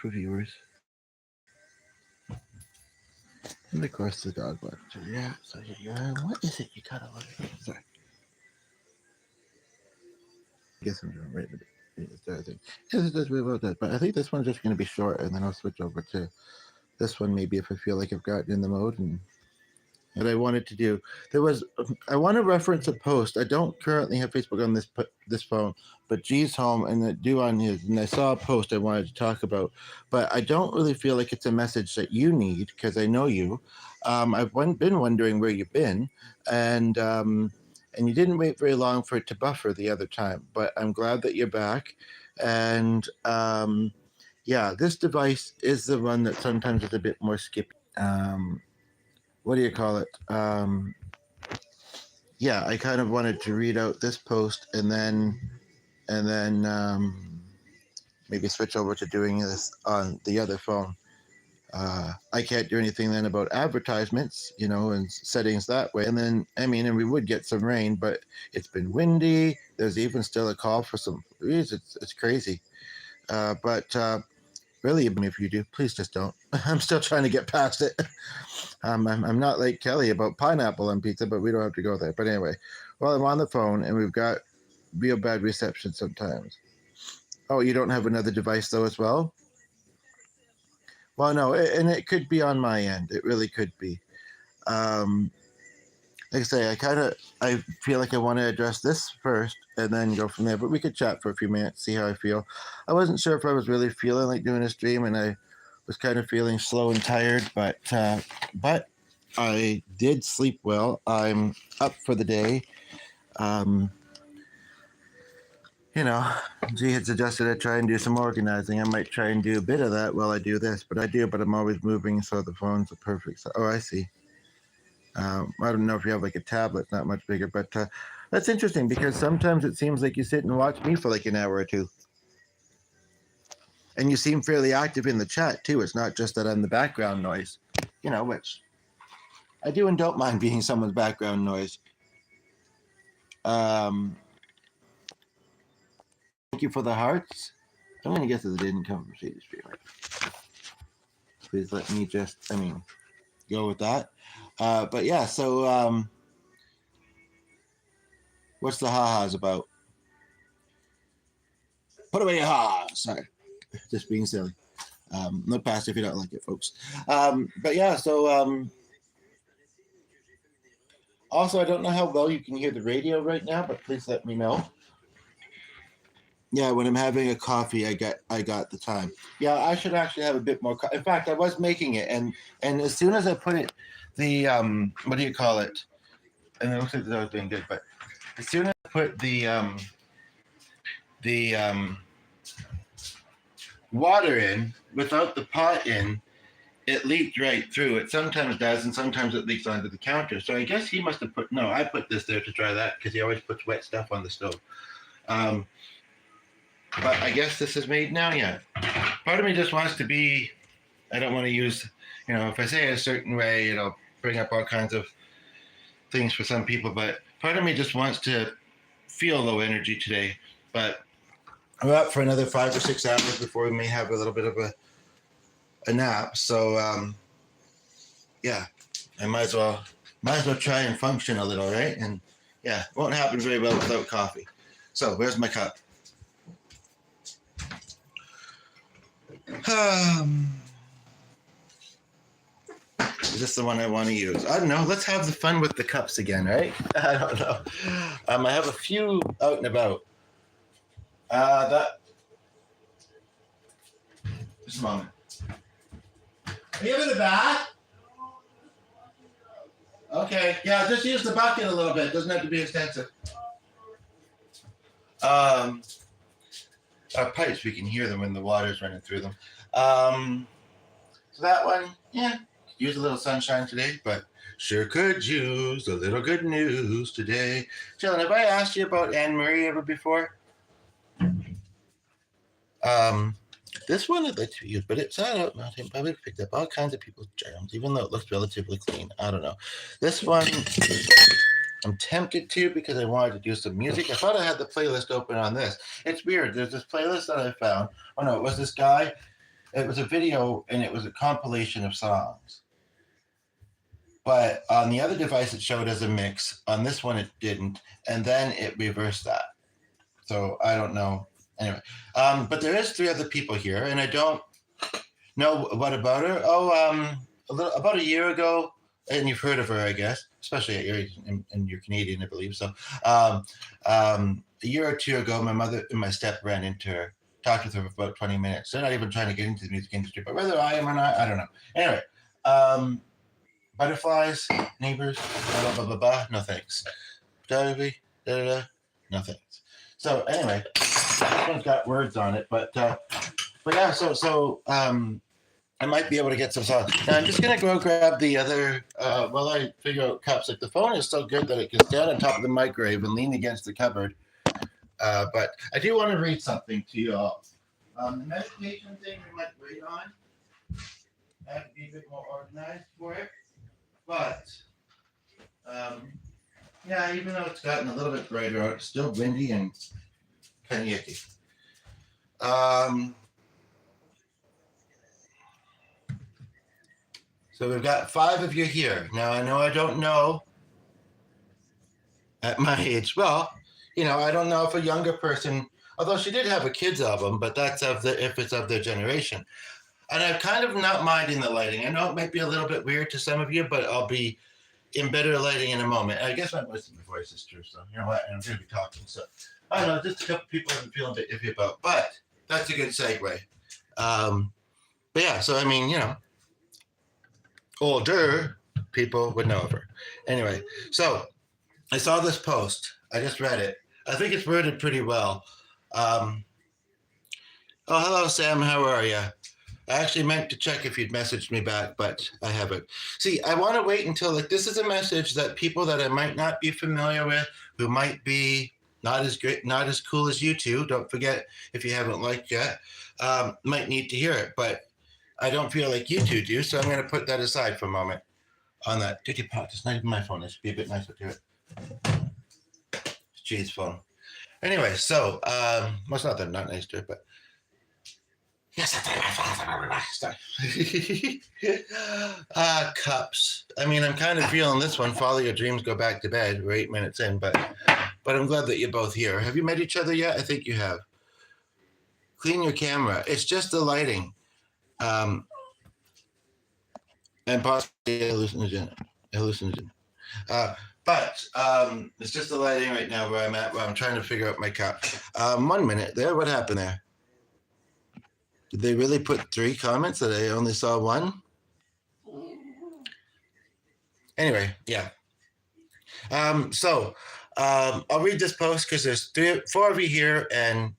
for viewers. And of course the dog barks. Yeah, so here you are. What is it you gotta look at? Sorry. I guess I'm doing right with the thing. Yes, it does really well that. But I think this one's just gonna be short and then I'll switch over to this one maybe if I feel like I've gotten in the mode and that I wanted to do. I want to reference a post. I don't currently have Facebook on this phone, but G's home and I do on his. And I saw a post I wanted to talk about, but I don't really feel like it's a message that you need because I know you. I've been wondering where you've been, and you didn't wait very long for it to buffer the other time. But I'm glad that you're back, and yeah, this device is the one that sometimes is a bit more skippy. What do you call it? Yeah, I kind of wanted to read out this post and then maybe switch over to doing this on the other phone. I can't do anything then about advertisements, and settings that way. And then, and we would get some rain, but it's been windy. There's even still a call for some breeze. It's crazy. But really, if you do, please just don't. I'm still trying to get past it. I'm not like Kelly about pineapple on pizza, but we don't have to go there. But anyway, well, I'm on the phone and we've got real bad reception sometimes. Oh, you don't have another device though as well? Well, no, and it could be on my end. It really could be. Like I say, I feel like I want to address this first and then go from there. But we could chat for a few minutes, see how I feel. I wasn't sure if I was really feeling like doing a stream, and I was kind of feeling slow and tired. But I did sleep well. I'm up for the day. G had suggested I try and do some organizing. I might try and do a bit of that while I do this, but I'm always moving, so the phone's a perfect. Oh, I see. I don't know if you have like a tablet, not much bigger, but that's interesting because sometimes it seems like you sit and watch me for like an hour or two. And you seem fairly active in the chat too. It's not just that I'm the background noise, which I do and don't mind being someone's background noise. Thank you for the hearts. I'm going to guess that it didn't come from Shady Street. Right? Please let me go with that. But yeah, so what's the ha-has about? Put away your ha-has. Sorry, just being silly. Look past if you don't like it, folks. But yeah, so also, I don't know how well you can hear the radio right now, but please let me know. Yeah, when I'm having a coffee, I got the time. Yeah, I should actually have a bit more. In fact, I was making it, and as soon as I put it, the what do you call it? And it looks like that I was doing good, but as soon as I put the water in without the pot in, it leaked right through. It sometimes does, and sometimes it leaks onto the counter. So I guess he must have I put this there to try that because he always puts wet stuff on the stove. But I guess this is made now, yeah. Part of me just wants to be, I don't want to use, if I say it a certain way, it'll bring up all kinds of things for some people, but part of me just wants to feel low energy today. But we're up for another 5 or 6 hours before we may have a little bit of a nap. So, yeah, I might as well try and function a little, right? And yeah, it won't happen very well without coffee. So where's my cup? Is this the one I want to use? I don't know. Let's have the fun with the cups again, right? I don't know. I have a few out and about. Just a moment. Are you in the bath? Okay. Yeah, just use the bucket a little bit. Doesn't have to be extensive. Our pipes, we can hear them when the water's running through them. So that one, yeah, use a little sunshine today, but sure could use a little good news today. Jillian, have I asked you about Anne Marie ever before? This one I'd like to use, but it's not out. Nothing. Probably picked up all kinds of people's germs, even though it looks relatively clean. I don't know. This one, I'm tempted to because I wanted to do some music. I thought I had the playlist open on this. It's weird. There's this playlist that I found. Oh no, it was this guy. It was a video, and it was a compilation of songs. But on the other device, it showed as a mix. On this one, it didn't. And then it reversed that. So I don't know. Anyway, but there is 3 other people here, and I don't know what about her. Oh, about a year ago, and you've heard of her, I guess, especially at your age, and you're Canadian, I believe. So a year or 2 ago, my mother and my step ran into her, talked with her for about 20 minutes. They're not even trying to get into the music industry, but whether I am or not, I don't know. Anyway, butterflies, neighbors, blah, blah, blah, blah, no thanks. No thanks. So anyway, this one's got words on it, but yeah, so I might be able to get some songs. Now I'm just gonna go grab the other while I figure out cups. Like the phone is so good that it can stand on top of the microwave and lean against the cupboard. But I do want to read something to you all. The meditation thing we might wait on. I have to be a bit more organized for it. But yeah, even though it's gotten a little bit brighter out, it's still windy and kind of yucky. So we've got 5 of you here. Now I know I don't know at my age. Well, I don't know if a younger person, although she did have a kids album, but that's if it's of their generation. And I'm kind of not minding the lighting. I know it might be a little bit weird to some of you, but I'll be in better lighting in a moment. I guess my voice is true, so you know what? I'm going to be talking. So I don't know, just a couple people I'm feeling a bit iffy about, but that's a good segue. But yeah, so I mean, older people would know of her. Anyway, so I saw this post. I just read it. I think it's worded pretty well. Oh, hello, Sam. How are you? I actually meant to check if you'd messaged me back, but I haven't. See, I want to wait until this is a message that people that I might not be familiar with, who might be not as great, not as cool as you two, don't forget if you haven't liked yet, might need to hear it. But I don't feel like you two do, so I'm going to put that aside for a moment on that. Did you pop? It's not even my phone. It should be a bit nicer to it. It's G's phone. Anyway, so, well, it's not that not nice to it, but yes, cups. I mean, I'm kind of feeling this one. Follow your dreams, go back to bed. We're 8 minutes in, but I'm glad that you're both here. Have you met each other yet? I think you have. Clean your camera. It's just the lighting, and possibly hallucinogen. But it's just the lighting right now where I'm at, where I'm trying to figure out my cup. 1 minute there. What happened there? Did they really put 3 comments that I only saw 1? Anyway, yeah. So I'll read this post because there's 4 of you here and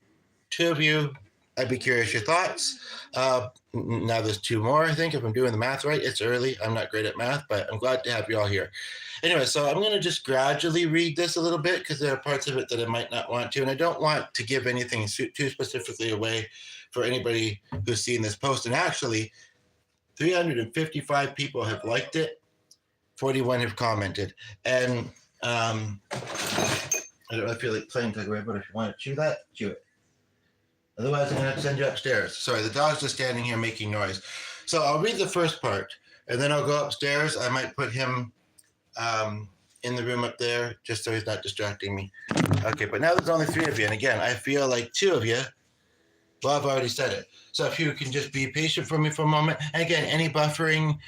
2 of you. I'd be curious your thoughts. Now there's 2 more, I think, if I'm doing the math right. It's early. I'm not great at math, but I'm glad to have you all here. Anyway, so I'm going to just gradually read this a little bit because there are parts of it that I might not want to, and I don't want to give anything too specifically away for anybody who's seen this post. And actually, 355 people have liked it, 41 have commented. And I don't feel like playing takeaway, but if you want to chew that, chew it. Otherwise, I'm going to have to send you upstairs. Sorry, the dog's just standing here making noise. So I'll read the first part, and then I'll go upstairs. I might put him in the room up there just so he's not distracting me. Okay, but now there's only 3 of you. And again, I feel like 2 of you, well, I've already said it. So if you can just be patient for me for a moment. And again, any buffering,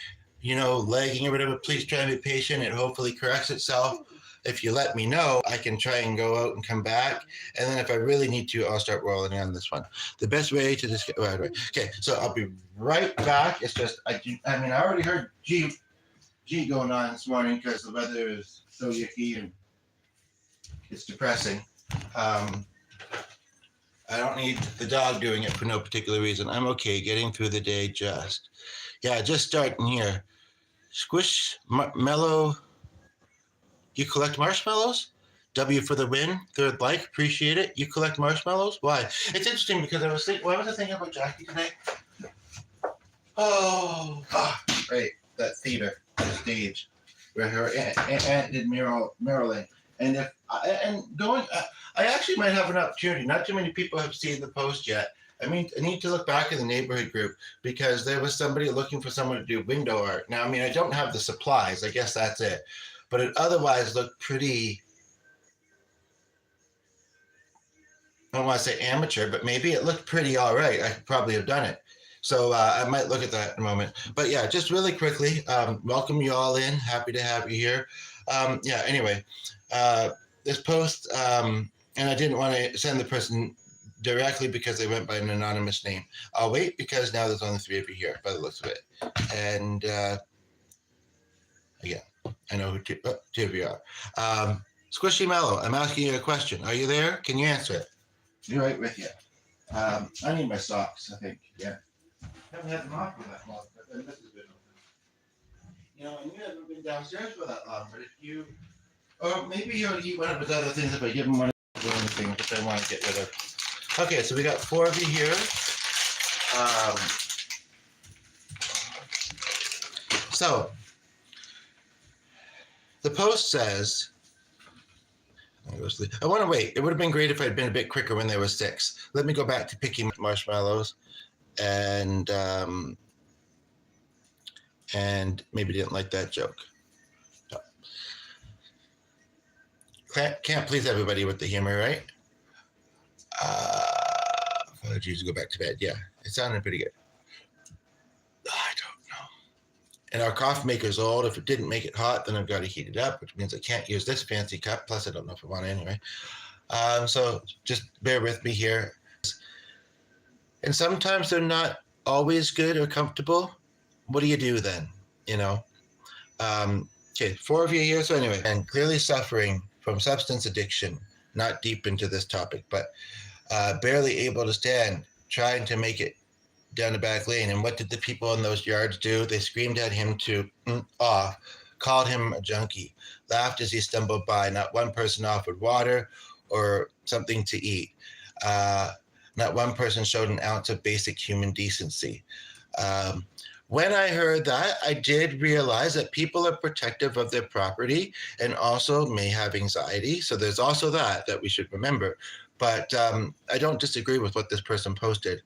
lagging or whatever, please try and be patient. It hopefully corrects itself. If you let me know, I can try and go out and come back. And then if I really need to, I'll start rolling on this one. The best way to just get right. Okay, so I'll be right back. It's just, I already heard G going on this morning because the weather is so yucky and it's depressing. I don't need the dog doing it for no particular reason. I'm okay getting through the day just starting here. Squish, mellow. You collect marshmallows? W for the win. 3rd like, appreciate it. You collect marshmallows? Why? It's interesting because I was thinking, what was I thinking about Jackie today? Right, that theater, the stage, where her aunt did Marilyn. And I actually might have an opportunity. Not too many people have seen the post yet. I need to look back in the neighborhood group because there was somebody looking for someone to do window art. Now, I mean, I don't have the supplies. I guess that's it. But it otherwise looked pretty, I don't want to say amateur, but maybe it looked pretty all right. I could probably have done it. So I might look at that in a moment. But yeah, just really quickly, welcome you all in. Happy to have you here. Anyway, this post, and I didn't want to send the person directly because they went by an anonymous name. I'll wait because now there's only 3 of you here by the looks of it. And again, I know who 2 of you are. Squishy Mellow, I'm asking you a question. Are you there? Can you answer it? Be right with you. I need my socks, I think. Yeah. I haven't had them off for that long, but then this has been open. You know, and you haven't been downstairs for that long, but if you, or maybe you'll eat one of his other things if I give him one of the things which I want to get rid of. Okay, so we got 4 of you here. So the post says, I want to wait. It would have been great if I'd been a bit quicker when there were 6. Let me go back to picking marshmallows and maybe didn't like that joke. No. Can't please everybody with the humor, right? Apologies to go back to bed. Yeah, it sounded pretty good. I don't know. And our coffee maker's old. If it didn't make it hot, then I've got to heat it up, which means I can't use this fancy cup. Plus, I don't know if I want it anyway. So just bear with me here. And sometimes they're not always good or comfortable. What do you do then? You know? Okay, 4 of you here. So anyway, and clearly suffering from substance addiction. Not deep into this topic, but barely able to stand, trying to make it down the back lane. And what did the people in those yards do? They screamed at him to off, called him a junkie, laughed as he stumbled by. Not one person offered water or something to eat. Not one person showed an ounce of basic human decency. When I heard that, I did realize that people are protective of their property and also may have anxiety. So there's also that we should remember. But I don't disagree with what this person posted.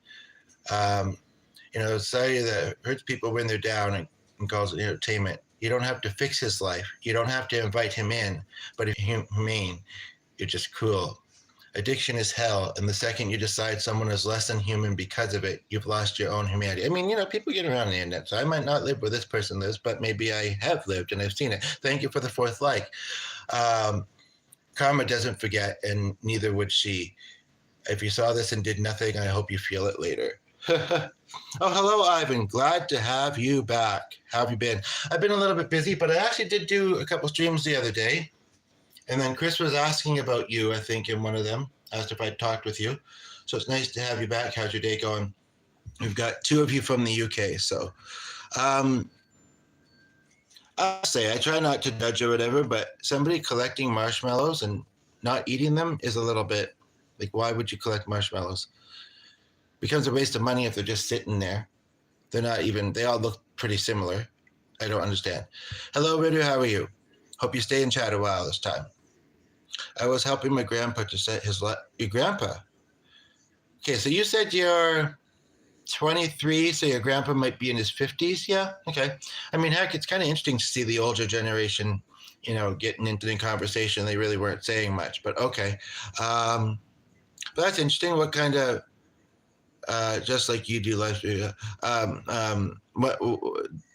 Society that hurts people when they're down and calls it entertainment. You don't have to fix his life. You don't have to invite him in. But if you're humane, you're just cruel. Addiction is hell, and the second you decide someone is less than human because of it, you've lost your own humanity. I mean, people get around the internet, so I might not live where this person lives, but maybe I have lived and I've seen it. Thank you for the 4th like. Karma doesn't forget, and neither would she. If you saw this and did nothing, I hope you feel it later. Oh, hello, Ivan. Glad to have you back. How have you been? I've been a little bit busy, but I actually did do a couple streams the other day. And then Chris was asking about you, I think, in one of them. Asked if I'd talked with you. So it's nice to have you back. How's your day going? We've got 2 of you from the UK. So I'll say I try not to judge or whatever, but somebody collecting marshmallows and not eating them is a little bit like, why would you collect marshmallows? Becomes a waste of money if they're just sitting there. They're not even, they all look pretty similar. I don't understand. Hello, Ritter. How are you? Hope you stay in chat a while this time. I was helping my grandpa to set your grandpa. Okay, so you said you're 23, so your grandpa might be in his 50s. Yeah, okay. I mean, heck, it's kind of interesting to see the older generation, getting into the conversation. They really weren't saying much, but okay. But that's interesting. What kind of, just like you do life,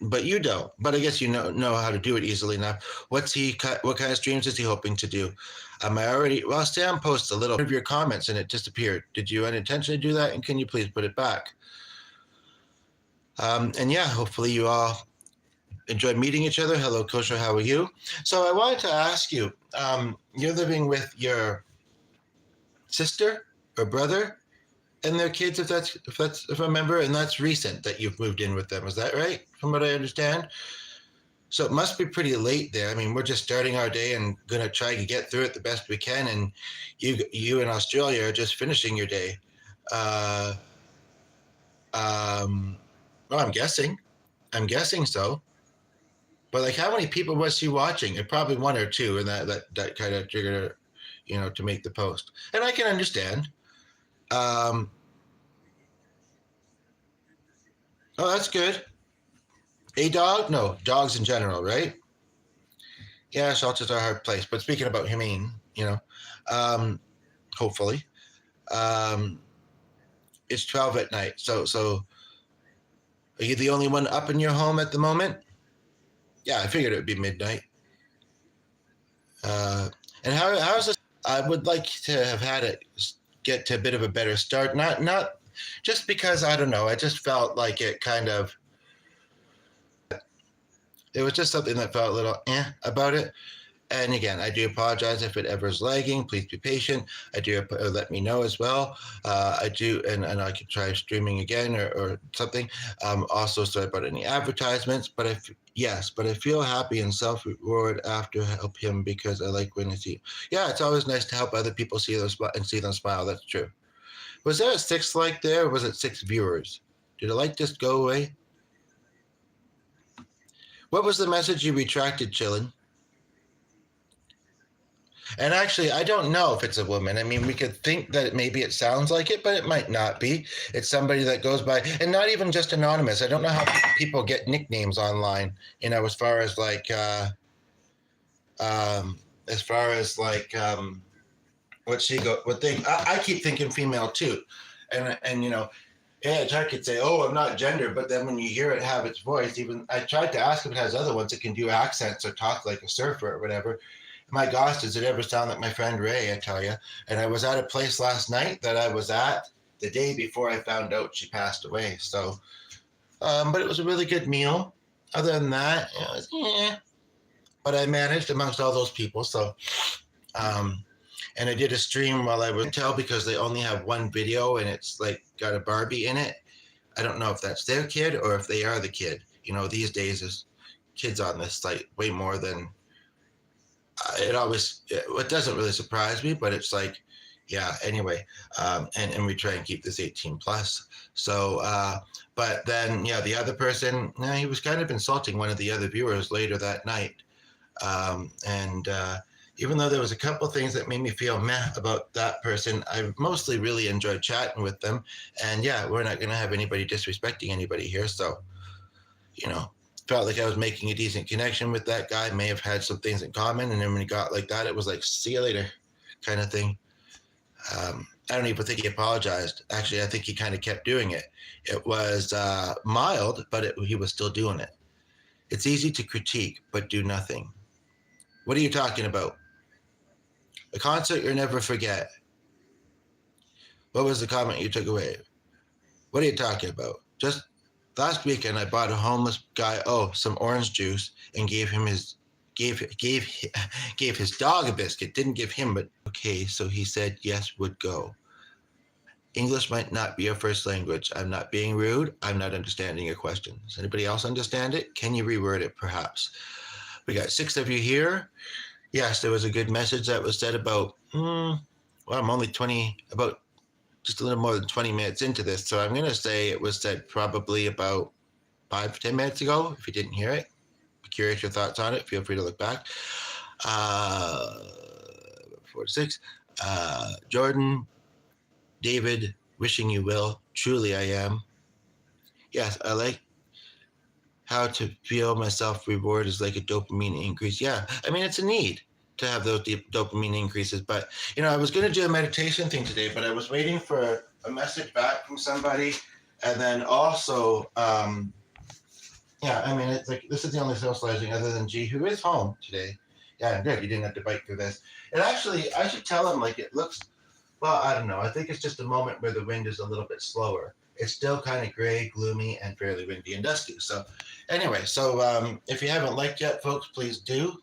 but you don't. But I guess you know how to do it easily enough. What kind of streams is he hoping to do? Sam posted a little of your comments and it disappeared. Did you unintentionally do that? And can you please put it back? And yeah, hopefully you all enjoyed meeting each other. Hello, Kosher. How are you? So I wanted to ask you, you're living with your sister or brother and their kids, if I remember, and that's recent that you've moved in with them. Is that right? From what I understand. So it must be pretty late there. I mean, we're just starting our day and going to try to get through it the best we can. And you in Australia are just finishing your day. Well, I'm guessing so. But like, how many people was she watching? It probably 1 or 2, and that kind of triggered her, to make the post. And I can understand. Oh, that's good. A dog? No, dogs in general, right? Yeah, shelters are a hard place. But speaking about humane, um, hopefully, um, it's 12 at night. So are you the only one up in your home at the moment? Yeah, I figured it would be midnight. Uh, and how's this? I would like to have had it get to a bit of a better start. Not just because I don't know. I just felt like it kind of. It was just something that felt a little about it. And again, I do apologize if it ever is lagging. Please be patient. I do let me know as well. I do, and I can try streaming again or something. Also, sorry about any advertisements, but but I feel happy and self-reward after help him because I like when I see. Yeah, it's always nice to help other people see them and see them smile. That's true. Was there a 6 like there, or was it 6 viewers? Did the light just go away? What was the message you retracted, Chillin'? And actually, I don't know if it's a woman. I mean, we could think that maybe it sounds like it, but it might not be. It's somebody that goes by, and not even just anonymous. I don't know how people get nicknames online. As far as like, as far as like, what she go, what thing? I keep thinking female too, and yeah, I could say, oh, I'm not gender, but then when you hear it have its voice, even I tried to ask if it has other ones that can do accents or talk like a surfer or whatever. My gosh, does it ever sound like my friend Ray, I tell you. And I was at a place last night that I was at the day before I found out she passed away. So, but it was a really good meal. Other than that, it was, but I managed amongst all those people. So, and I did a stream while I was tell because they only have one video and it's like got a Barbie in it. I don't know if that's their kid or if they are the kid. These days there's kids on this site way more than it doesn't really surprise me, but it's like, yeah, anyway. And we try and keep this 18 plus. So, but then, yeah, the other person, he was kind of insulting one of the other viewers later that night. And even though there was a couple of things that made me feel meh about that person, I mostly really enjoyed chatting with them. And yeah, we're not going to have anybody disrespecting anybody here. So, felt like I was making a decent connection with that guy, may have had some things in common. And then when he got like that, it was like, see you later kind of thing. I don't even think he apologized. Actually, I think he kind of kept doing it. It was mild, but he was still doing it. It's easy to critique, but do nothing. What are you talking about? A concert you'll never forget. What was the comment you took away? What are you talking about? Just last weekend, I bought a homeless guy some orange juice and gave his dog a biscuit. Didn't give him, but okay. So he said yes, would go. English might not be your first language. I'm not being rude. I'm not understanding your question. Does anybody else understand it? Can you reword it, perhaps? We got 6 of you here. Yes, there was a good message that was said about. I'm only just a little more than 20 minutes into this. So I'm going to say it was said probably about 5 to 10 minutes ago. If you didn't hear it, be curious your thoughts on it. Feel free to look back. 4 to 6. Jordan, David, wishing you well. Truly, I am. Yes, I like how to feel myself reward is like a dopamine increase. Yeah, I mean, it's a need to have those dopamine increases. But, I was going to do a meditation thing today, but I was waiting for a message back from somebody. And then also, it's like, this is the only socializing other than G, who is home today. Yeah, good. You didn't have to bite through this. And actually, I should tell him, like, it looks, well, I don't know. I think it's just a moment where the wind is a little bit slower. It's still kind of gray, gloomy, and fairly windy and dusty. So anyway, if you haven't liked yet, folks, please do.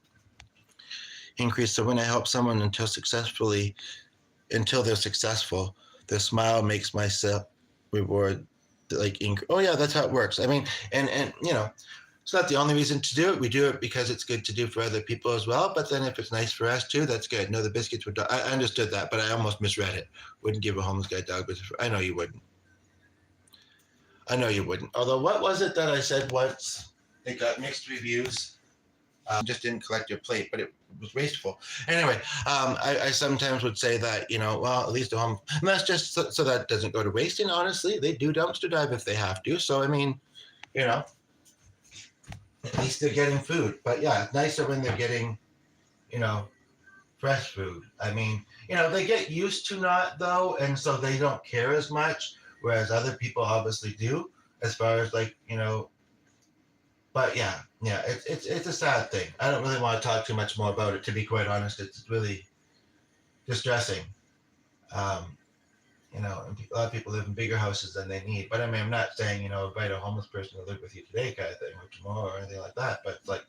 Increase. So when I help someone until they're successful, their smile makes myself reward oh yeah, that's how it works. I mean, and it's not the only reason to do it. We do it because it's good to do for other people as well. But then if it's nice for us too, that's good. No, the biscuits would. I understood that, but I almost misread it. Wouldn't give a homeless guy dog biscuits. I know you wouldn't. Although, what was it that I said once? It got mixed reviews. Just didn't collect your plate, but it was wasteful. Anyway, I sometimes would say that, well, at least a and that's just so that doesn't go to waste. And honestly, they do dumpster dive if they have to. So, I mean, you know, at least they're getting food. But yeah, it's nicer when they're getting, you know, fresh food. I mean, you know, they get used to not though, and so they don't care as much, whereas other people obviously do, as far as like, you know. But yeah, it's a sad thing. I don't really want to talk too much more about it, to be quite honest. It's really distressing. Um, you know, and a lot of people live in bigger houses than they need. But I mean, I'm not saying, you know, invite a homeless person to live with you today kind of thing, or tomorrow, or anything like that. But it's like,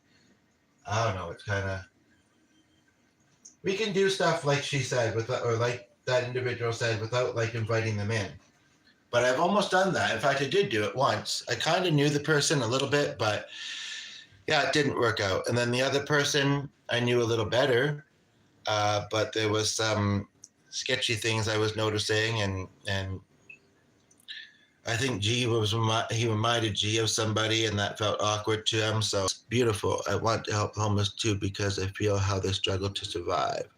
I don't know, it's kind of, we can do stuff like she said, without, or like that individual said, without like inviting them in. But I've almost done that. In fact, I did do it once. I kind of knew the person a little bit, but yeah, it didn't work out. And then the other person I knew a little better, but there was some sketchy things I was noticing, and I think he reminded G of somebody, and that felt awkward to him. So it's beautiful. I want to help the homeless too because I feel how they struggle to survive.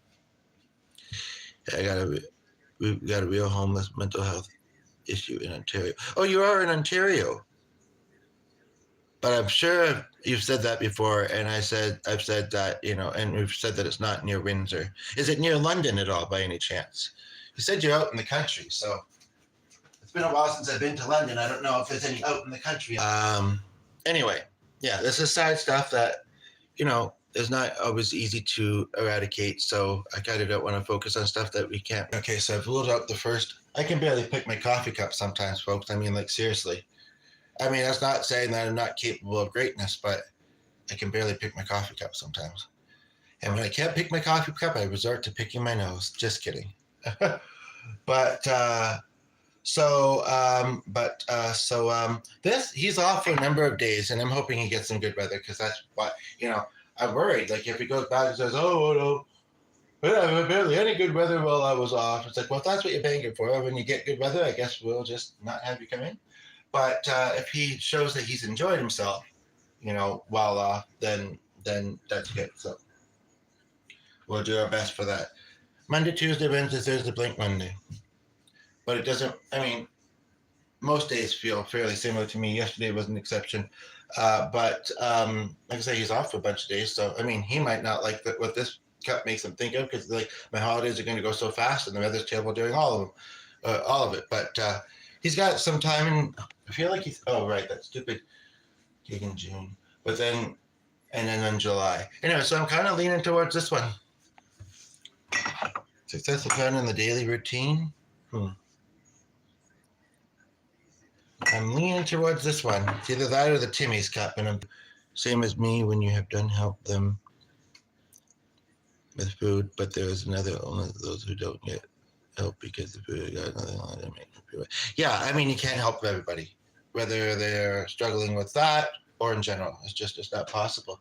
We've got a real homeless mental health issue in Ontario. Oh, you are in Ontario, but I'm sure you've said that before, and I've said that, you know, and we've said that it's not near Windsor. Is it near London at all, by any chance? You said you're out in the country, so it's been a while since I've been to London. I don't know if there's any out in the country. Anyway, yeah, this is sad stuff that, you know, is not always easy to eradicate. So I kind of don't want to focus on stuff that we can't. Okay, so I've ruled out the first. I can barely pick my coffee cup sometimes, folks. I mean, like, seriously. I mean, that's not saying that I'm not capable of greatness, but I can barely pick my coffee cup sometimes. And when I can't pick my coffee cup, I resort to picking my nose. Just kidding. But this, he's off for a number of days, and I'm hoping he gets some good weather, because that's what, you know, I'm worried. Like, if he goes back and says, oh, no, but barely any good weather while I was off. It's like, well, if that's what you're banking for, when you get good weather, I guess we'll just not have you come in. But if he shows that he's enjoyed himself, you know, while off, then that's good. So we'll do our best for that. Monday, Tuesday, Wednesday, Thursday, Blink Monday. But it doesn't, I mean, most days feel fairly similar to me. Yesterday was an exception. But like I say, he's off for a bunch of days. So, I mean, he might not like what this cup makes him think of, because like my holidays are going to go so fast and the weather's terrible during all of it. But he's got some time, and I feel like he's, oh, right, that's stupid. Taking June. But then, and then in July. Anyway, so I'm kind of leaning towards this one. Successful pattern in the daily routine. I'm leaning towards this one. It's either that or the Timmy's cup. And I'm same as me, when you have done help them with food, but there is another, only those who don't get help because the food got nothing on to make people. Yeah, I mean, you can't help everybody, whether they're struggling with that or in general. It's not possible.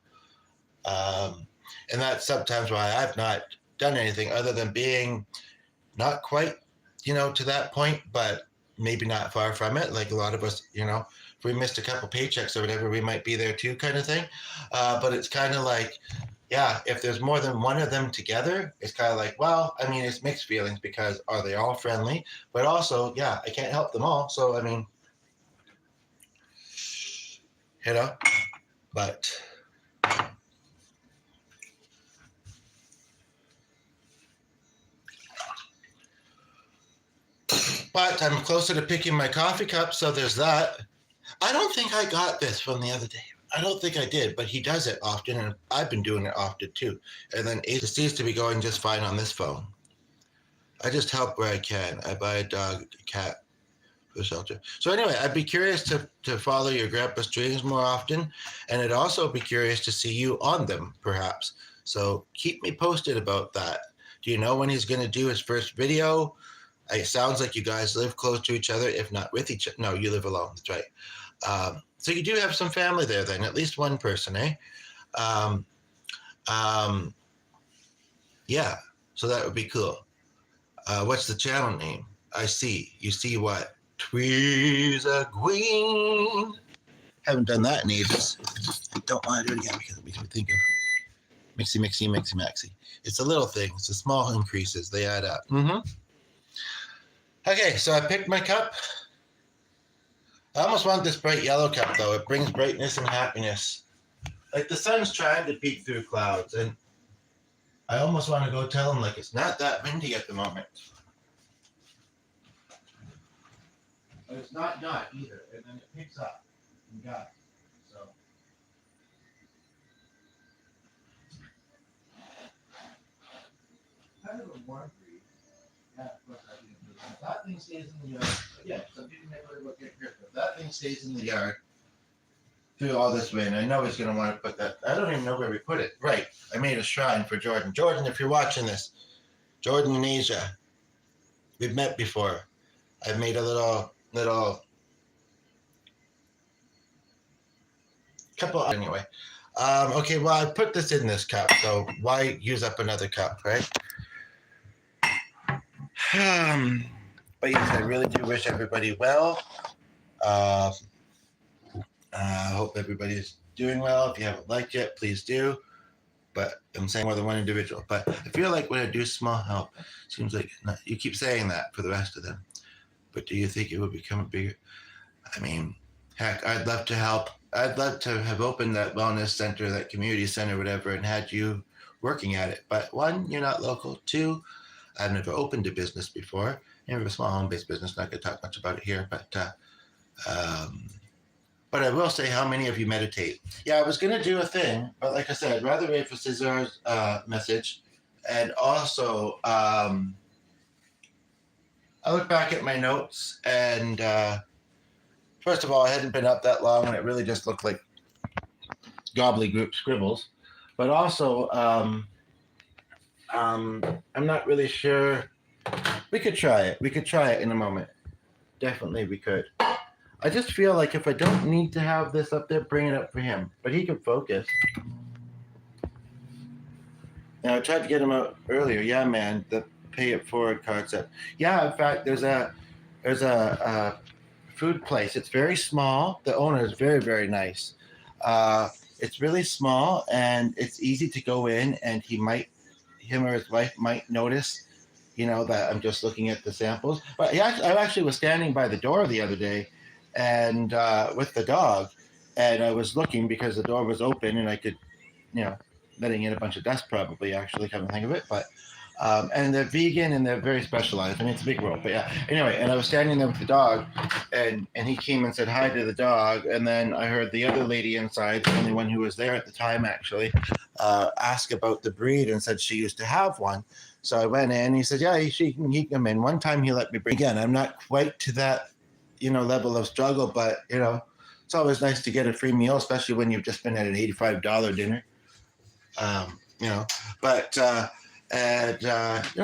And that's sometimes why I've not done anything other than being not quite, you know, to that point, but maybe not far from it. Like a lot of us, you know, if we missed a couple paychecks or whatever, we might be there too, kind of thing. But it's kind of like, yeah, if there's more than one of them together, it's kind of like, well, I mean, it's mixed feelings, because are they all friendly? But also, yeah, I can't help them all. So, I mean, you know, but I'm closer to picking my coffee cup, so there's that. I don't think I got this from the other day. I don't think I did, but he does it often, and I've been doing it often too. And then it seems to be going just fine on this phone. I just help where I can. I buy a dog, a cat for the shelter. So anyway, I'd be curious to follow your grandpa's dreams more often, and I'd also be curious to see you on them, perhaps. So keep me posted about that. Do you know when he's going to do his first video? It sounds like you guys live close to each other, if not with each other. No, you live alone. That's right. So you do have some family there then, at least one person, eh? Yeah, so that would be cool. What's the channel name? I see. You see what? Trees are green. Haven't done that in ages. Don't want to do it again because it makes me think of mixy, maxi. It's a little thing. It's the small increases. They add up. Okay, so I picked my cup. I almost want this bright yellow cup, though. It brings brightness and happiness. Like the sun's trying to peek through clouds, and I almost want to go tell him, like, it's not that windy at the moment. But it's not either, and then it picks up and gusts. So kind of a warm breeze. Yeah, of course I didn't do that. That thing stays in the yard. Yeah, some people never look at here, but that thing stays in the yard through all this wind. I know he's going to want to put that. I don't even know where we put it. Right. I made a shrine for Jordan. Jordan, if you're watching this, Jordan and Asia, we've met before. I've made a little couple anyway. Okay, well, I put this in this cup, so why use up another cup, right? But yes, I really do wish everybody well. I hope everybody's doing well. If you haven't liked yet, please do. But I'm saying more than one individual. But I feel like when I do small help, it seems like you keep saying that for the rest of them. But do you think it would become a bigger? I mean, heck, I'd love to help. I'd love to have opened that wellness center, that community center, whatever, and had you working at it. But one, you're not local. Two, I've never opened a business before. I have a small home-based business. Not going to talk much about it here, but I will say, how many of you meditate? Yeah, I was going to do a thing, but like I said, I'd rather wait for Cesar's message. And also, I look back at my notes, and first of all, I hadn't been up that long, and it really just looked like gobbledygook scribbles. But also, I'm not really sure. We could try it. We could try it in a moment. Definitely, we could. I just feel like if I don't need to have this up there, bring it up for him. But he can focus. Now, I tried to get him out earlier. Yeah, man, the pay it forward concept. Yeah, in fact, there's a food place. It's very small. The owner is very, very nice. It's really small, and it's easy to go in, and him or his wife might notice, that I'm just looking at the samples. But I actually was standing by the door the other day, and with the dog, and I was looking because the door was open, and I could, letting in a bunch of dust probably, actually, come to think of it. But and they're vegan, and they're very specialized. I mean, it's a big world, but yeah. Anyway, and I was standing there with the dog, and he came and said hi to the dog, and then I heard the other lady inside, the only one who was there at the time, actually, ask about the breed, and said she used to have one. So I went in, and he said, yeah, he can come in. One time he let me bring. Again, I'm not quite to that, level of struggle, but, it's always nice to get a free meal, especially when you've just been at an $85 dinner. But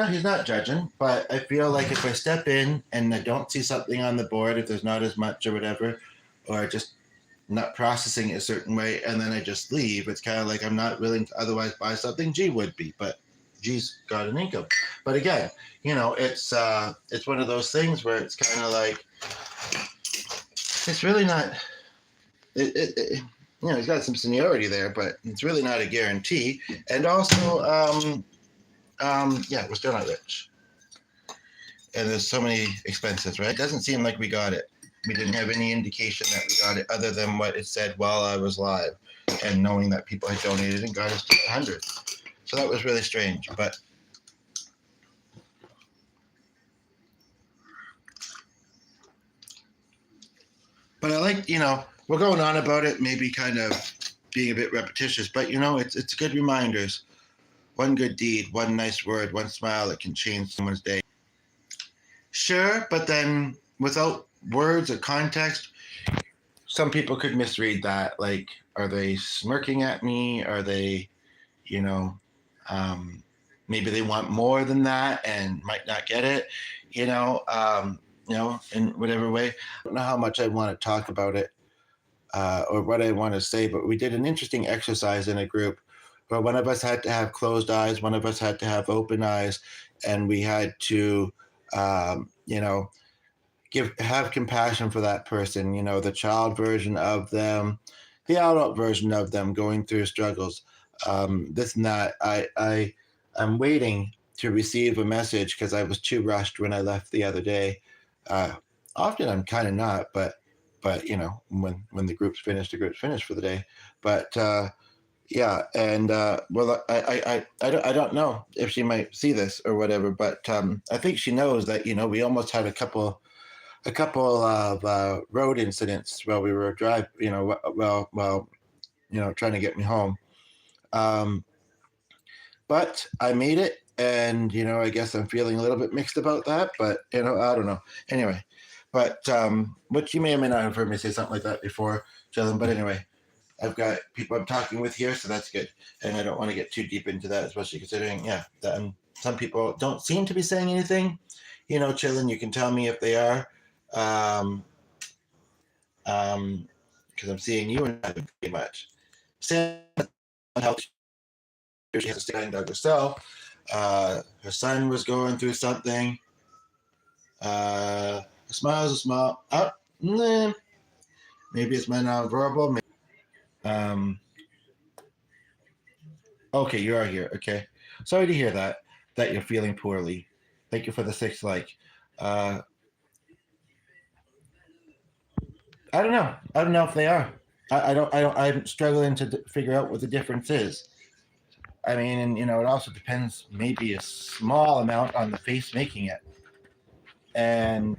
he's not judging, but I feel like if I step in and I don't see something on the board, if there's not as much or whatever, or just not processing it a certain way, and then I just leave, it's kind of like I'm not willing to otherwise buy something. G would be, but G's got an income. But again, it's one of those things where it's kind of like, it's really not, he's got some seniority there, but it's really not a guarantee. And also, we're still not rich. And there's so many expenses, right? It doesn't seem like we got it. We didn't have any indication that we got it other than what it said while I was live, and knowing that people had donated and got us to 100. So that was really strange, but I like, we're going on about it, maybe kind of being a bit repetitious, but it's good reminders. One good deed, one nice word, one smile that can change someone's day. Sure, but then without words or context, some people could misread that. Like, are they smirking at me? Are they, maybe they want more than that and might not get it, in whatever way. I don't know how much I want to talk about it or what I want to say, but we did an interesting exercise in a group where one of us had to have closed eyes, one of us had to have open eyes, and we had to, have compassion for that person, the child version of them, the adult version of them going through struggles, this and that. I'm waiting to receive a message because I was too rushed when I left the other day. Often I'm kind of not, but but when the group's finished, the group's finished for the day. But yeah, and well, I don't know if she might see this or whatever, but I think she knows that we almost had a couple of road incidents while we were trying to get me home. Um, but I made it, and I guess I'm feeling a little bit mixed about that. But I don't know. Anyway, but which you may or may not have heard me say something like that before, Jalen. But anyway, I've got people I'm talking with here, so that's good. And I don't want to get too deep into that, especially considering, that some people don't seem to be saying anything. Chilling. You can tell me if they are, because I'm seeing you and nothing pretty much. Sam, she has a stay in Douglas Cell. Her son was going through something. A smile is a smile. Maybe it's my nonverbal. Okay, you are here. Okay. Sorry to hear that you're feeling poorly. Thank you for the 6 like. I don't know. I don't know if they are. I'm struggling to figure out what the difference is. I mean, and it also depends maybe a small amount on the face making it and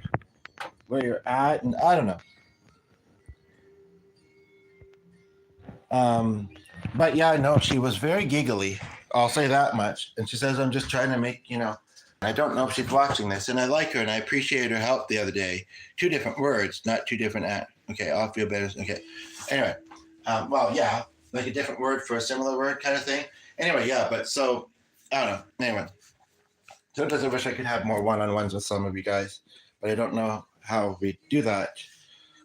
where you're at, and I don't know. But yeah, no, she was very giggly. I'll say that much. And she says, I'm just trying to make, I don't know if she's watching this, and I like her, and I appreciate her help the other day. 2 different words, not 2 different okay, I'll feel better. Okay. Anyway, well, yeah, like a different word for a similar word kind of thing. Anyway, yeah, but so, I don't know. Anyway, sometimes I wish I could have more one-on-ones with some of you guys, but I don't know how we do that.